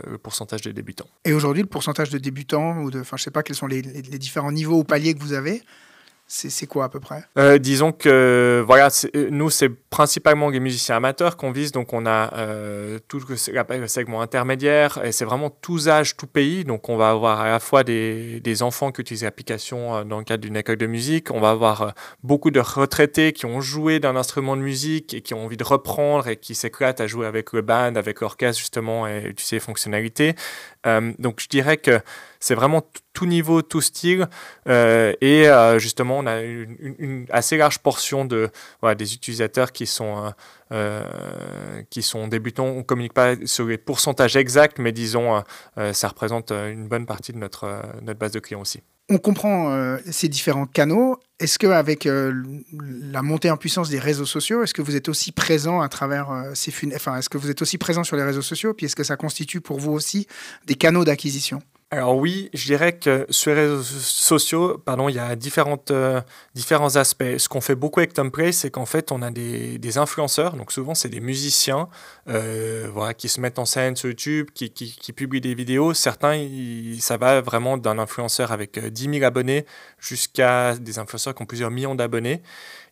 le pourcentage des débutants. Et aujourd'hui, le pourcentage de débutants ou enfin je sais pas quels sont les différents niveaux ou paliers que vous avez. C'est quoi à peu près? Disons que voilà, nous c'est principalement les musiciens amateurs qu'on vise, donc on a tout le segment intermédiaire et c'est vraiment tous âges, tout pays. Donc on va avoir à la fois des enfants qui utilisent l'application dans le cadre d'une école de musique, on va avoir beaucoup de retraités qui ont joué d'un instrument de musique et qui ont envie de reprendre et qui s'éclatent à jouer avec le band, avec l'orchestre justement et utiliser les fonctionnalités. Donc je dirais que c'est vraiment tout niveau, tout style et justement on a une assez large portion des utilisateurs qui sont débutants. On ne communique pas sur les pourcentages exacts, mais disons ça représente une bonne partie de notre base de clients aussi. On comprend ces différents canaux. Est-ce qu'avec la montée en puissance des réseaux sociaux, est-ce que vous êtes aussi présent à travers ces est-ce que vous êtes aussi présent sur les réseaux sociaux? Puis est-ce que ça constitue pour vous aussi des canaux d'acquisition? Alors oui, je dirais que sur les réseaux sociaux, il y a différents aspects. Ce qu'on fait beaucoup avec Tomplay, c'est qu'en fait, on a des influenceurs. Donc souvent, c'est des musiciens qui se mettent en scène sur YouTube, qui publient des vidéos. Certains, ça va vraiment d'un influenceur avec 10 000 abonnés jusqu'à des influenceurs qui ont plusieurs millions d'abonnés.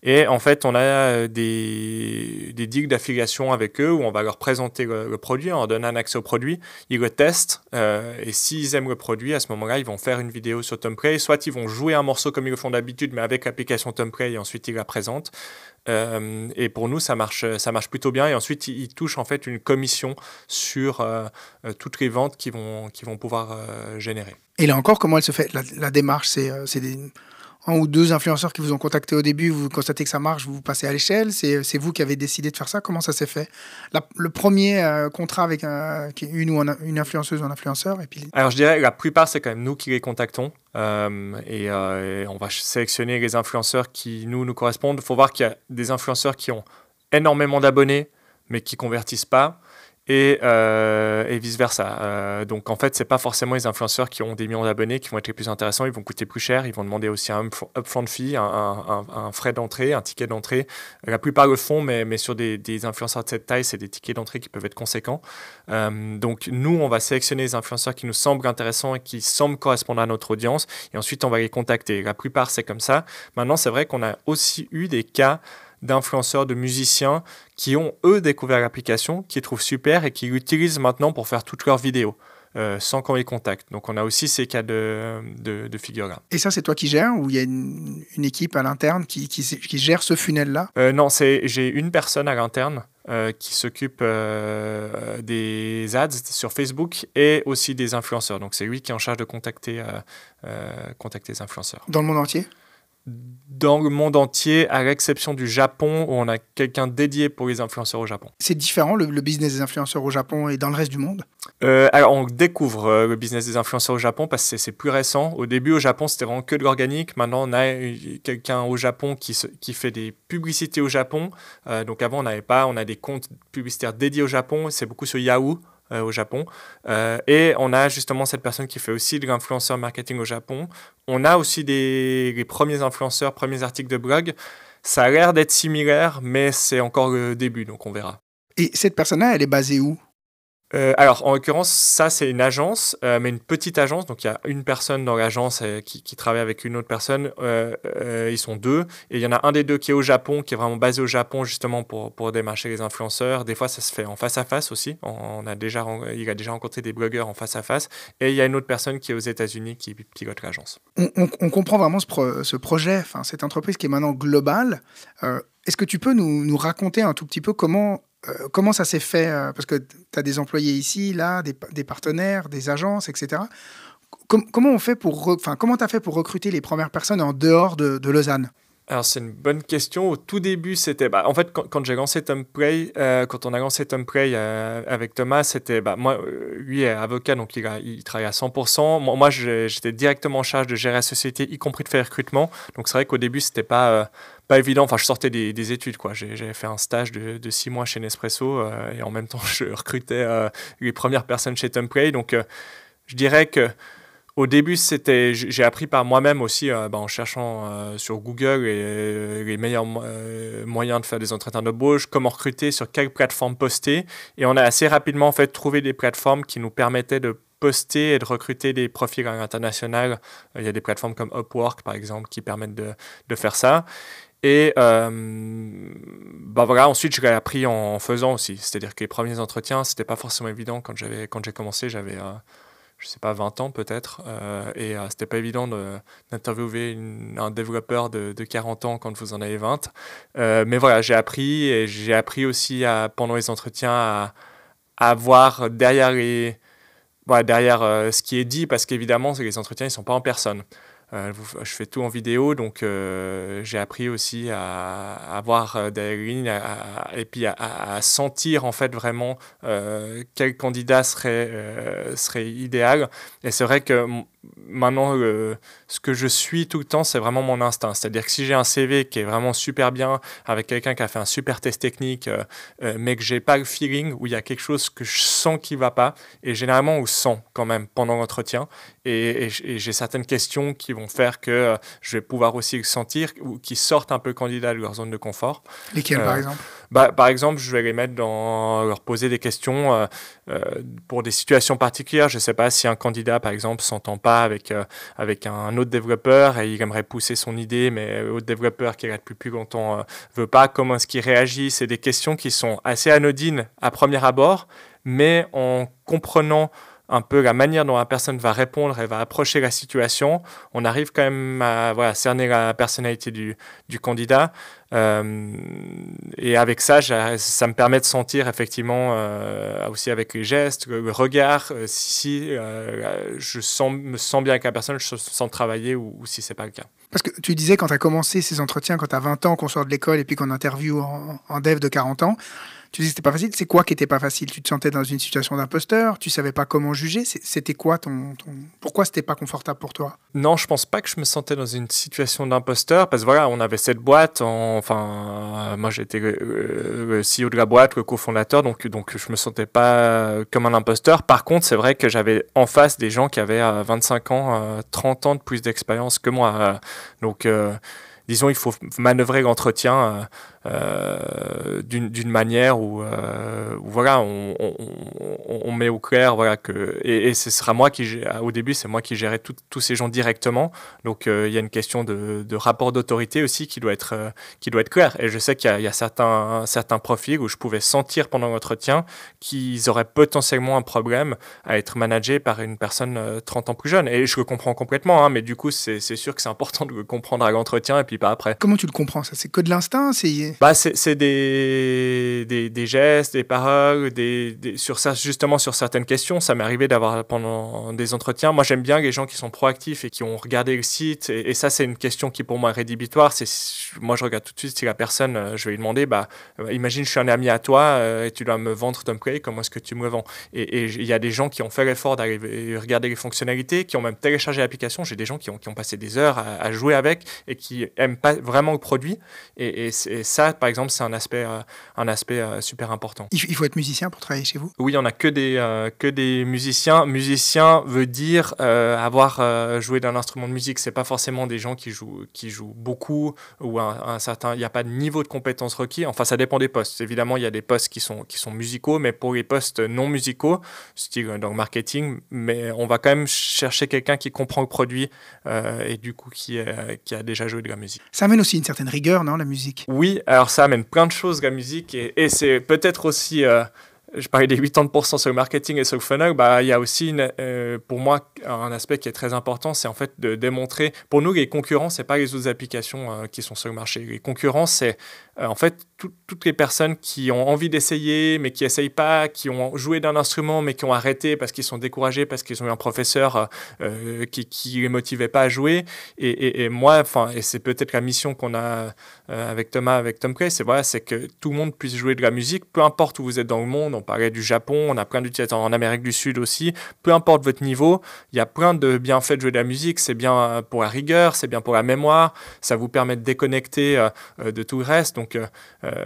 Et en fait, on a des deals d'affiliation avec eux où on va leur présenter le produit, on leur donne un accès au produit, ils le testent et s'ils aiment le produit, à ce moment-là, ils vont faire une vidéo sur Tomplay, soit ils vont jouer un morceau comme ils le font d'habitude, mais avec l'application Tomplay et ensuite ils la présentent. Et pour nous, ça marche plutôt bien. Et ensuite, ils touchent en fait une commission sur toutes les ventes qu'ils vont pouvoir générer. Et là encore, comment elle se fait la démarche? C'est un ou deux influenceurs qui vous ont contacté au début, vous constatez que ça marche, vous passez à l'échelle, c'est vous qui avez décidé de faire ça? Comment ça s'est fait? Le premier contrat avec une influenceuse ou un influenceur et puis... Alors je dirais la plupart, c'est quand même nous qui les contactons et on va sélectionner les influenceurs qui nous correspondent. Il faut voir qu'il y a des influenceurs qui ont énormément d'abonnés mais qui ne convertissent pas. Et vice-versa. Donc, en fait, ce n'est pas forcément les influenceurs qui ont des millions d'abonnés qui vont être les plus intéressants. Ils vont coûter plus cher. Ils vont demander aussi un upfront fee, un frais d'entrée, un ticket d'entrée. La plupart le font, mais sur des influenceurs de cette taille, c'est des tickets d'entrée qui peuvent être conséquents. Donc, nous, on va sélectionner les influenceurs qui nous semblent intéressants et qui semblent correspondre à notre audience. Et ensuite, on va les contacter. La plupart, c'est comme ça. Maintenant, c'est vrai qu'on a aussi eu des cas d'influenceurs, de musiciens qui ont, eux, découvert l'application, qui trouvent super et qui l'utilisent maintenant pour faire toutes leurs vidéos, sans qu'on les contacte. Donc, on a aussi ces cas de figure-là. Et ça, c'est toi qui gères ou il y a une équipe à l'interne qui gère ce funnel-là? Non, j'ai une personne à l'interne qui s'occupe des ads sur Facebook et aussi des influenceurs. Donc, c'est lui qui est en charge de contacter les influenceurs. Dans le monde entier? Dans le monde entier, à l'exception du Japon, où on a quelqu'un dédié pour les influenceurs au Japon. C'est différent, le business des influenceurs au Japon et dans le reste du monde? Alors, on découvre le business des influenceurs au Japon parce que c'est plus récent. Au début, au Japon, c'était vraiment que de l'organique. Maintenant, on a quelqu'un au Japon qui fait des publicités au Japon. Donc, avant, on n'avait pas. On a des comptes publicitaires dédiés au Japon. C'est beaucoup sur Yahoo au Japon. Et on a justement cette personne qui fait aussi de l'influenceur marketing au Japon. On a aussi les premiers influenceurs, premiers articles de blog. Ça a l'air d'être similaire, mais c'est encore le début, donc on verra. Et cette personne-là, elle est basée où? Alors, en l'occurrence, ça, c'est une agence, mais une petite agence. Donc, il y a une personne dans l'agence qui travaille avec une autre personne. Ils sont deux. Et il y en a un des deux qui est au Japon, qui est vraiment basé au Japon, justement, pour démarcher les influenceurs. Des fois, ça se fait en face-à-face aussi. Il a déjà rencontré des blogueurs en face-à-face. Et il y a une autre personne qui est aux États-Unis qui pilote l'agence. On comprend vraiment ce projet, cette entreprise qui est maintenant globale. Est-ce que tu peux nous raconter un tout petit peu comment ça s'est fait? Parce que tu as des employés ici, là, des partenaires, des agences, etc. Comment on fait comment tu as fait pour recruter les premières personnes en dehors de Lausanne? Alors, c'est une bonne question. Au tout début, c'était... en fait, quand j'ai lancé Tom Prey, quand on a lancé Tom Prey avec Thomas, c'était... moi, lui est avocat, donc il travaille à 100%. Moi, j'étais directement en charge de gérer la société, y compris de faire recrutement. Donc, c'est vrai qu'au début, c'était pas évident. Enfin, je sortais des études, quoi. J'avais fait un stage de 6 mois chez Nespresso et en même temps, je recrutais les premières personnes chez Tom Prey. Donc, je dirais que au début, j'ai appris par moi-même aussi en cherchant sur Google les meilleurs moyens de faire des entretiens d'embauche, comment recruter, sur quelle plateforme poster. Et on a assez rapidement en fait trouvé des plateformes qui nous permettaient de poster et de recruter des profils à l'international. Il y a des plateformes comme Upwork, par exemple, qui permettent de faire ça. Et voilà, ensuite, je l'ai appris en faisant aussi. C'est-à-dire que les premiers entretiens, c'était pas forcément évident. Quand j'ai commencé, j'avais... je sais pas, 20 ans peut-être, et c'était pas évident d'interviewer un développeur de 40 ans quand vous en avez 20. Mais voilà, j'ai appris aussi pendant les entretiens à voir derrière ce qui est dit, parce qu'évidemment, les entretiens, ils sont pas en personne. Je fais tout en vidéo, donc j'ai appris aussi à voir des lignes et puis à sentir en fait vraiment quel candidat serait idéal. Et c'est vrai que maintenant, ce que je suis tout le temps, c'est vraiment mon instinct. C'est-à-dire que si j'ai un CV qui est vraiment super bien, avec quelqu'un qui a fait un super test technique, mais que j'ai pas le feeling, où il y a quelque chose que je sens qui va pas, et généralement on le sent quand même pendant l'entretien, et j'ai certaines questions qui vont faire que je vais pouvoir aussi le sentir, ou qui sortent un peu le candidat de leur zone de confort. Lesquelles, par exemple? Par exemple, je vais les mettre leur poser des questions pour des situations particulières. Je ne sais pas si un candidat, par exemple, s'entend pas avec un autre développeur et il aimerait pousser son idée, mais l'autre développeur qui est là depuis plus longtemps veut pas. Comment est-ce qu'il réagit? C'est des questions qui sont assez anodines à premier abord, mais en comprenant un peu la manière dont la personne va répondre et va approcher la situation, on arrive quand même à cerner la personnalité du candidat. Et avec ça, ça me permet de sentir effectivement, aussi avec les gestes, le regard, si je me sens bien avec la personne, je sens travailler ou si ce n'est pas le cas. Parce que tu disais, quand tu as commencé ces entretiens, quand tu as 20 ans, qu'on sort de l'école et puis qu'on interviewe en dev de 40 ans, tu disais que c'était pas facile. C'est quoi qui était pas facile? Tu te sentais dans une situation d'imposteur? Tu savais pas comment juger? C'était quoi pourquoi c'était pas confortable pour toi? Non, je pense pas que je me sentais dans une situation d'imposteur, parce que voilà, on avait cette boîte, moi j'étais le CEO de la boîte, le cofondateur, donc je me sentais pas comme un imposteur. Par contre, c'est vrai que j'avais en face des gens qui avaient 25 ans, 30 ans de plus d'expérience que moi. Donc, disons, il faut manœuvrer l'entretien d'une manière où voilà, on met au clair, voilà, et ce sera moi au début, c'est moi qui gérais tous ces gens directement. Donc il y a une question de rapport d'autorité aussi qui doit être clair. Et je sais qu'il y a certains profils où je pouvais sentir pendant l'entretien qu'ils auraient potentiellement un problème à être managés par une personne 30 ans plus jeune. Et je le comprends complètement, hein, mais du coup, c'est sûr que c'est important de le comprendre à l'entretien et puis pas après. Comment tu le comprends, ça? C'est que de l'instinct? C'est des gestes, des paroles, justement sur certaines questions. Ça m'est arrivé d'avoir pendant des entretiens. Moi, j'aime bien les gens qui sont proactifs et qui ont regardé le site. Et ça, c'est une question qui pour moi est rédhibitoire. Moi, je regarde tout de suite si la personne, je vais lui demander, imagine, je suis un ami à toi et tu dois me vendre Tom Prey, comment est-ce que tu me le vends? Et il y a des gens qui ont fait l'effort d'aller regarder les fonctionnalités, qui ont même téléchargé l'application. J'ai des gens qui ont passé des heures à jouer avec et qui aiment pas vraiment le produit. Et ça, par exemple, c'est un aspect super important. Il faut être musicien pour travailler chez vous? Oui, on n'a que des musiciens. Musicien veut dire avoir joué d'un instrument de musique. C'est pas forcément des gens qui jouent beaucoup ou il n'y a pas de niveau de compétence requis. Enfin, ça dépend des postes. Évidemment, il y a des postes qui sont musicaux, mais pour les postes non musicaux, style dans le marketing, mais on va quand même chercher quelqu'un qui comprend le produit et du coup qui a déjà joué de la musique. Ça amène aussi une certaine rigueur, non, la musique? Oui, alors ça amène plein de choses, la musique, et c'est peut-être aussi je parlais des 80% sur le marketing et sur le funnel, il y a aussi, pour moi, un aspect qui est très important, c'est en fait de démontrer, pour nous, les concurrents, c'est pas les autres applications qui sont sur le marché. Les concurrents, c'est en fait toutes les personnes qui ont envie d'essayer, mais qui essayent pas, qui ont joué d'un instrument, mais qui ont arrêté parce qu'ils sont découragés, parce qu'ils ont eu un professeur qui les motivait pas à jouer. Et moi, et c'est peut-être la mission qu'on a avec Thomas, avec Tom Cray, c'est que tout le monde puisse jouer de la musique, peu importe où vous êtes dans le monde. On parlait du Japon, on a plein d'utilisateurs en Amérique du Sud aussi. Peu importe votre niveau, il y a plein de bienfaits de jouer de la musique. C'est bien pour la rigueur, c'est bien pour la mémoire, ça vous permet de déconnecter de tout le reste. Donc,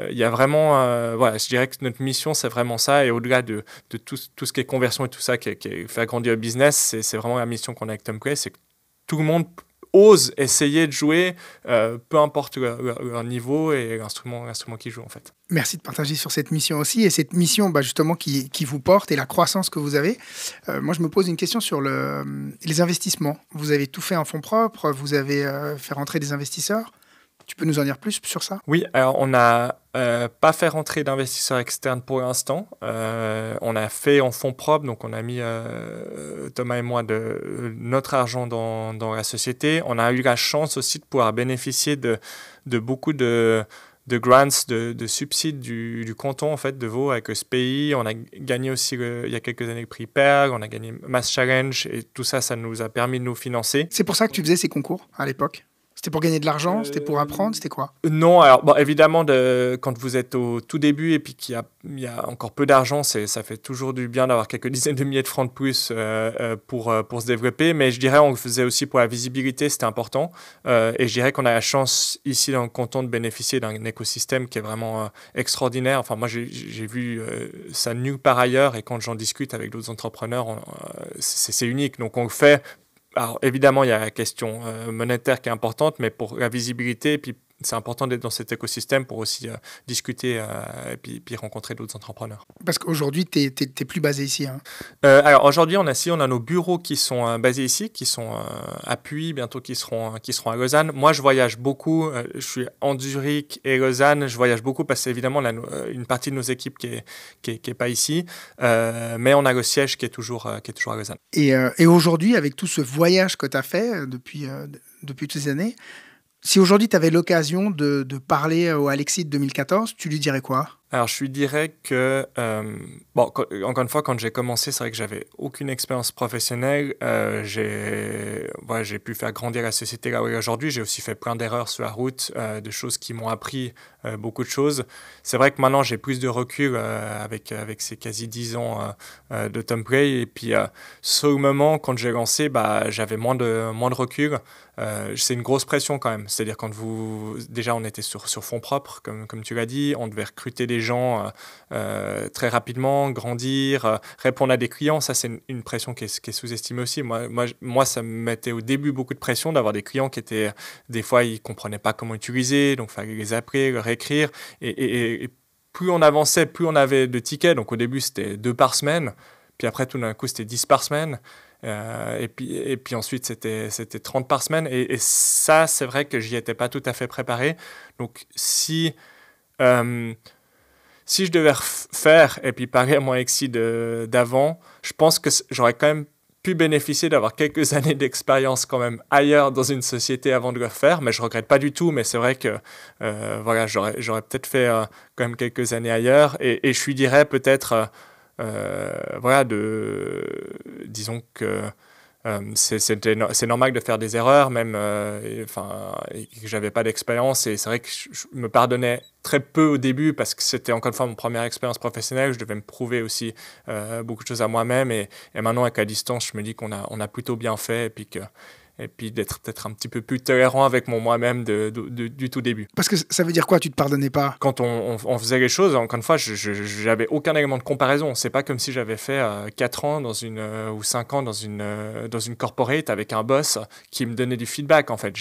il y a vraiment, je dirais que notre mission, c'est vraiment ça. Et au-delà de tout ce qui est conversion et tout ça, qui fait agrandir le business, c'est vraiment la mission qu'on a avec Tom Cray, c'est que tout le monde ose essayer de jouer, peu importe leur niveau et l'instrument qu'ils jouent en fait. Merci de partager sur cette mission aussi, et cette mission justement qui vous porte et la croissance que vous avez. Moi, je me pose une question sur les investissements. Vous avez tout fait en fonds propres, vous avez fait rentrer des investisseurs. Tu peux nous en dire plus sur ça? Oui, alors on n'a pas fait rentrer d'investisseurs externes pour l'instant. On a fait en fonds propres, donc on a mis Thomas et moi notre argent dans la société. On a eu la chance aussi de pouvoir bénéficier de beaucoup de grants, de subsides du canton en fait, de Vaud avec le SPI. On a gagné aussi il y a quelques années le prix PERG, on a gagné Mass Challenge, et tout ça, ça nous a permis de nous financer. C'est pour ça que tu faisais ces concours à l'époque? C'était pour gagner de l'argent? C'était pour apprendre? C'était quoi? Non, alors évidemment, quand vous êtes au tout début et puis qu'il y a encore peu d'argent, ça fait toujours du bien d'avoir quelques dizaines de milliers de francs de plus pour se développer. Mais je dirais on le faisait aussi pour la visibilité, c'était important. Et je dirais qu'on a la chance ici dans le canton de bénéficier d'un écosystème qui est vraiment extraordinaire. Enfin, moi, j'ai vu ça nulle part ailleurs, et quand j'en discute avec d'autres entrepreneurs, c'est unique. Donc on le fait. Alors, évidemment, il y a la question monétaire qui est importante, mais pour la visibilité, et puis c'est important d'être dans cet écosystème pour aussi discuter et puis rencontrer d'autres entrepreneurs. Parce qu'aujourd'hui, tu n'es plus basé ici. Hein. Alors, aujourd'hui, on a nos bureaux qui sont basés ici, qui sont à Puy, bientôt qui seront à Lausanne. Moi, je voyage beaucoup. Je suis en Zurich et Lausanne. Je voyage beaucoup parce qu'évidemment, une partie de nos équipes qui est pas ici. Mais on a le siège qui est toujours à Lausanne. Et aujourd'hui, avec tout ce voyage que tu as fait depuis toutes ces années, si aujourd'hui tu avais l'occasion de parler au Alexis de 2014, tu lui dirais quoi? Alors, je lui dirais que, encore une fois, quand j'ai commencé, c'est vrai que j'avais aucune expérience professionnelle. J'ai pu faire grandir la société là où elle est aujourd'hui. J'ai aussi fait plein d'erreurs sur la route, de choses qui m'ont appris beaucoup de choses. C'est vrai que maintenant, j'ai plus de recul avec ces quasi 10 ans de Tom Cray. Et puis, sur le moment, quand j'ai lancé, j'avais moins de recul. C'est une grosse pression quand même. C'est-à-dire déjà, on était sur fonds propres, comme tu l'as dit. On devait recruter des gens très rapidement, grandir, répondre à des clients. Ça, c'est une pression qui est sous-estimée aussi. Moi, ça me mettait au début beaucoup de pression d'avoir des clients qui étaient, des fois, ils ne comprenaient pas comment utiliser, donc il fallait les appeler, leur écrire. Et plus on avançait, plus on avait de tickets. Donc au début, c'était 2 par semaine. Puis après, tout d'un coup, c'était 10 par semaine. Et puis ensuite, c'était 30 par semaine. Et ça, c'est vrai que j'y étais pas tout à fait préparé. Donc si je devais refaire et puis parler à mon Alexis d'avant, je pense que j'aurais quand même pu bénéficier d'avoir quelques années d'expérience quand même ailleurs dans une société avant de le faire, mais je regrette pas du tout. Mais c'est vrai que j'aurais peut-être fait quand même quelques années ailleurs, et je lui dirais peut-être disons que c'est normal de faire des erreurs, même et que j'avais pas d'expérience, et c'est vrai que je me pardonnais très peu au début parce que c'était encore une fois mon première expérience professionnelle. Je devais me prouver aussi beaucoup de choses à moi-même, et maintenant avec la distance, je me dis qu'on a plutôt bien fait, et puis d'être peut-être un petit peu plus tolérant avec moi-même du tout début. Parce que ça veut dire quoi, tu te pardonnais pas? Quand on faisait les choses, encore une fois, je n'avais aucun élément de comparaison. C'est pas comme si j'avais fait 4 ans ou 5 ans dans une corporate avec un boss qui me donnait du feedback, en fait.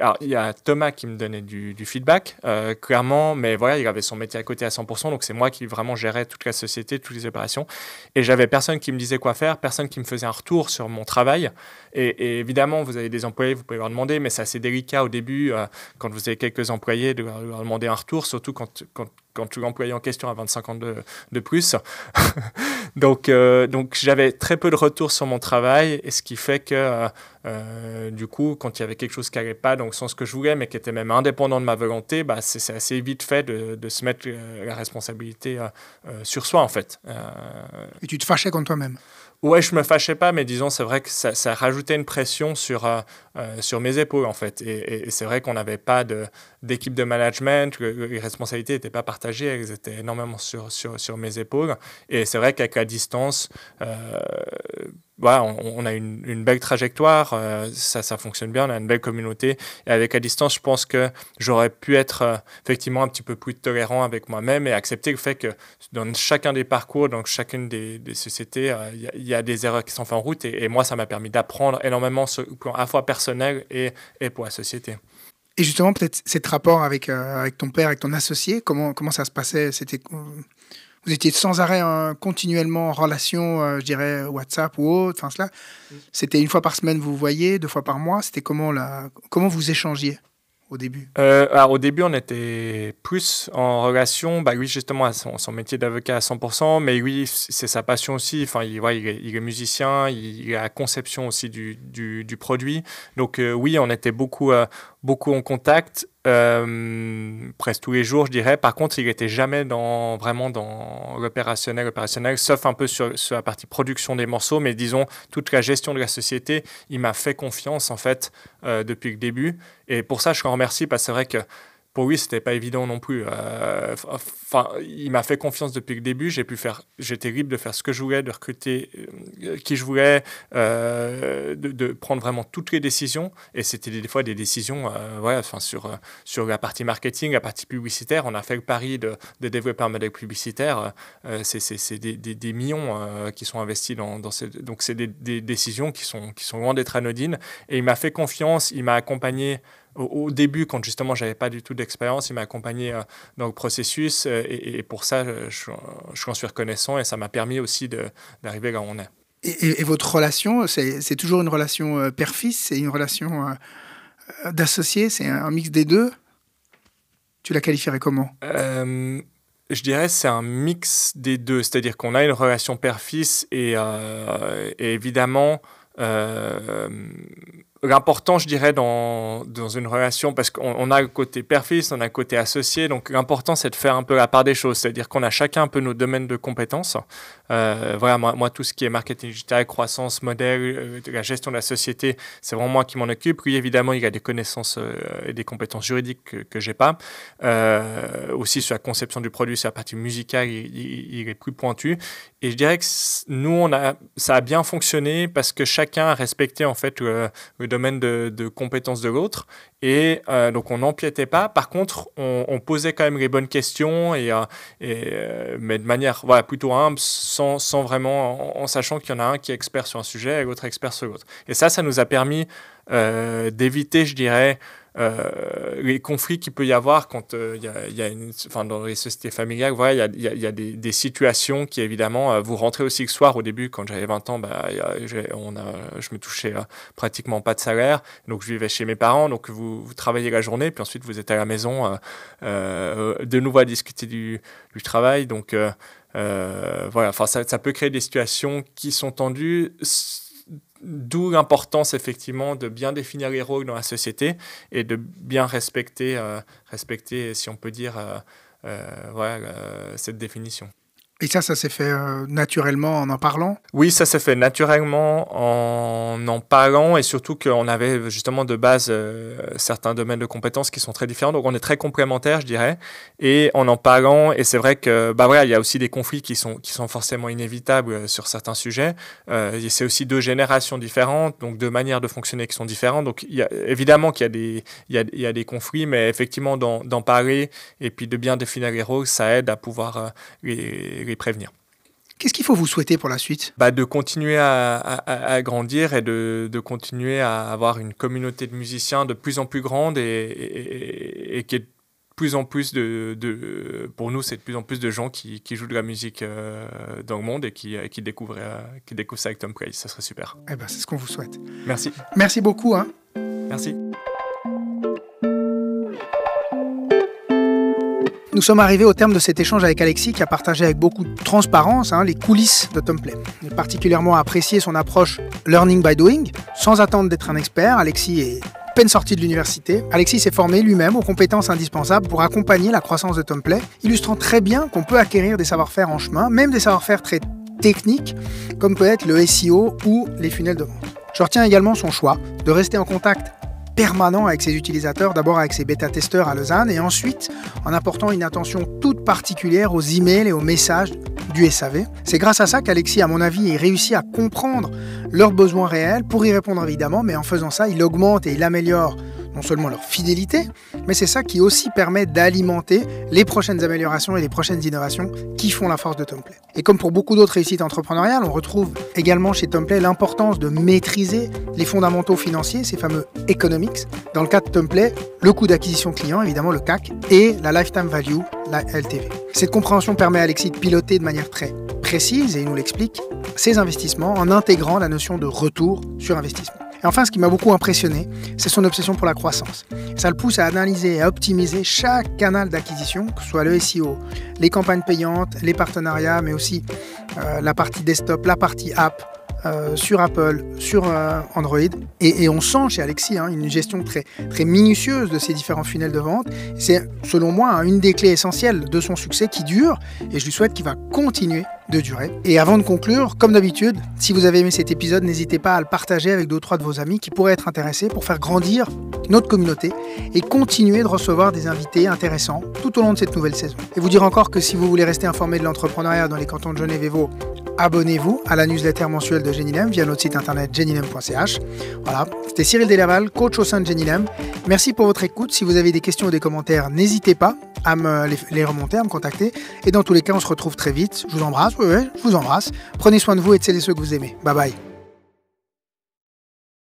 Alors, il y a Thomas qui me donnait du feedback, clairement, mais voilà, il avait son métier à côté à 100%, donc c'est moi qui vraiment gérais toute la société, toutes les opérations. Et j'avais personne qui me disait quoi faire, personne qui me faisait un retour sur mon travail. Et évidemment, vous avez des employés, vous pouvez leur demander, mais c'est assez délicat au début, quand vous avez quelques employés, de leur demander un retour, surtout quand quand l'employé en question a 25 ans de plus. donc j'avais très peu de retours sur mon travail, et ce qui fait que du coup, quand il y avait quelque chose qui n'allait pas dans le sens que je voulais, mais qui était même indépendant de ma volonté, c'est assez vite fait de se mettre la responsabilité sur soi, en fait. Et tu te fâchais contre toi-même? Ouais, je me fâchais pas, mais disons, c'est vrai que ça rajoutait une pression sur mes épaules, en fait. Et c'est vrai qu'on n'avait pas d'équipe de management, les responsabilités n'étaient pas partagées, elles étaient énormément sur mes épaules. Et c'est vrai qu'avec la distance, voilà, on a une belle trajectoire, ça fonctionne bien, on a une belle communauté. Et avec la distance, je pense que j'aurais pu être effectivement un petit peu plus tolérant avec moi-même et accepter le fait que dans chacun des parcours, dans chacune des sociétés, il y a des erreurs qui sont faites en route. Et moi, ça m'a permis d'apprendre énormément sur le plan à la fois personnel et pour la société. Et justement, peut-être cet rapport avec ton père, avec ton associé, comment ça se passait? Vous étiez sans arrêt continuellement en relation, je dirais WhatsApp ou autre, enfin cela. C'était une fois par semaine, vous voyez, 2 fois par mois. C'était comment vous échangiez au début? Alors au début, on était plus en relation, lui justement à son métier d'avocat à 100%, mais lui c'est sa passion aussi. Enfin, il est musicien, il a la conception aussi du produit. Donc oui, on était beaucoup en contact. Presque tous les jours, je dirais. Par contre, il n'était jamais vraiment dans l'opérationnel, sauf un peu sur la partie production des morceaux, mais disons, toute la gestion de la société, il m'a fait confiance, en fait, depuis le début. Et pour ça, je le remercie, parce que c'est vrai que pour lui, c'était pas évident non plus. Il m'a fait confiance depuis le début. J'étais libre de faire ce que je voulais, de recruter qui je voulais, de prendre vraiment toutes les décisions. Et c'était des fois des décisions, sur la partie marketing, la partie publicitaire. On a fait le pari de développer un modèle publicitaire. C'est des millions qui sont investis dans ces. Donc c'est des décisions qui sont loin d'être anodines. Et il m'a fait confiance. Il m'a accompagné. Au début, quand justement j'avais pas du tout d'expérience, il m'a accompagné dans le processus, et pour ça, je en suis reconnaissant, et ça m'a permis aussi d'arriver là où on est. Et votre relation, c'est toujours une relation père-fils? C'est une relation d'associé? C'est un mix des deux? Tu la qualifierais comment? Je dirais c'est un mix des deux, c'est-à-dire qu'on a une relation père-fils, et évidemment l'important, je dirais, dans une relation, parce qu'on a le côté père-fils, on a le côté associé, donc l'important, c'est de faire un peu la part des choses, c'est-à-dire qu'on a chacun un peu nos domaines de compétences. Moi, tout ce qui est marketing digital, croissance, modèle, la gestion de la société, c'est vraiment moi qui m'en occupe. Lui, évidemment, il a des connaissances et des compétences juridiques que j'ai pas. Aussi, sur la conception du produit, sur la partie musicale, il est plus pointu. Et je dirais que nous, ça a bien fonctionné parce que chacun a respecté, en fait, le domaine de compétences de l'autre, et donc on n'empiétait pas. Par contre, on posait quand même les bonnes questions, mais de manière plutôt humble, sans vraiment, en sachant qu'il y en a un qui est expert sur un sujet et l'autre expert sur l'autre. Et ça nous a permis d'éviter, je dirais, les conflits qu'il peut y avoir quand dans les sociétés familiales. Il y a des situations qui, évidemment, vous rentrez aussi le soir. Au début, quand j'avais 20 ans, je me touchais pratiquement pas de salaire, donc je vivais chez mes parents, donc vous travaillez la journée, puis ensuite vous êtes à la maison de nouveau à discuter du travail, donc ça peut créer des situations qui sont tendues. D'où l'importance, effectivement, de bien définir les rôles dans la société et de bien respecter, si on peut dire, cette définition. Et ça s'est fait naturellement en parlant? Oui, ça s'est fait naturellement en parlant, et surtout qu'on avait justement de base certains domaines de compétences qui sont très différents, donc on est très complémentaires, je dirais, et en parlant. Et c'est vrai que il y a aussi des conflits qui sont forcément inévitables sur certains sujets. C'est aussi 2 générations différentes, donc 2 manières de fonctionner qui sont différentes. Donc évidemment qu'il y a des conflits, mais effectivement d'en parler et puis de bien définir les rôles, ça aide à pouvoir les prévenir. Qu'est-ce qu'il faut vous souhaiter pour la suite? De continuer à grandir et de continuer à avoir une communauté de musiciens de plus en plus grande, et qui est de plus en plus pour nous, c'est de plus en plus de gens qui jouent de la musique dans le monde et qui découvrent ça avec Tom Price. Ça serait super. C'est ce qu'on vous souhaite. Merci. Merci beaucoup. Merci. Nous sommes arrivés au terme de cet échange avec Alexis qui a partagé avec beaucoup de transparence les coulisses de Tomplay. J'ai particulièrement apprécié son approche learning by doing. Sans attendre d'être un expert, Alexis est à peine sorti de l'université. Alexis s'est formé lui-même aux compétences indispensables pour accompagner la croissance de Tomplay, illustrant très bien qu'on peut acquérir des savoir-faire en chemin, même des savoir-faire très techniques, comme peut être le SEO ou les funnels de vente. Je retiens également son choix de rester en contact permanent avec ses utilisateurs, d'abord avec ses bêta-testeurs à Lausanne et ensuite en apportant une attention toute particulière aux emails et aux messages du SAV. C'est grâce à ça qu'Alexis, à mon avis, a réussi à comprendre leurs besoins réels pour y répondre évidemment, mais en faisant ça, il augmente et il améliore non seulement leur fidélité, mais c'est ça qui aussi permet d'alimenter les prochaines améliorations et les prochaines innovations qui font la force de Tomplay. Et comme pour beaucoup d'autres réussites entrepreneuriales, on retrouve également chez Tomplay l'importance de maîtriser les fondamentaux financiers, ces fameux economics. Dans le cas de Tomplay, le coût d'acquisition client, évidemment le CAC, et la lifetime value, la LTV. Cette compréhension permet à Alexis de piloter de manière très précise, et il nous l'explique, ses investissements en intégrant la notion de retour sur investissement. Et enfin, ce qui m'a beaucoup impressionné, c'est son obsession pour la croissance. Ça le pousse à analyser et à optimiser chaque canal d'acquisition, que ce soit le SEO, les campagnes payantes, les partenariats, mais aussi la partie desktop, la partie app, sur Apple, sur Android. Et on sent chez Alexis une gestion très, très minutieuse de ces différents funnels de vente. C'est, selon moi, une des clés essentielles de son succès qui dure, et je lui souhaite qu'il va continuer de durer. Et avant de conclure, comme d'habitude, si vous avez aimé cet épisode, n'hésitez pas à le partager avec 2 ou 3 de vos amis qui pourraient être intéressés pour faire grandir notre communauté et continuer de recevoir des invités intéressants tout au long de cette nouvelle saison. Et vous dire encore que si vous voulez rester informé de l'entrepreneuriat dans les cantons de Genève et Vaud, abonnez-vous à la newsletter mensuelle de Genilem via notre site internet genilem.ch. Voilà, c'était Cyril Delaval, coach au sein de Genilem. Merci pour votre écoute. Si vous avez des questions ou des commentaires, n'hésitez pas à me les remonter, à me contacter. Et dans tous les cas, on se retrouve très vite. Je vous embrasse, je vous embrasse. Prenez soin de vous et de celles et ceux que vous aimez. Bye bye.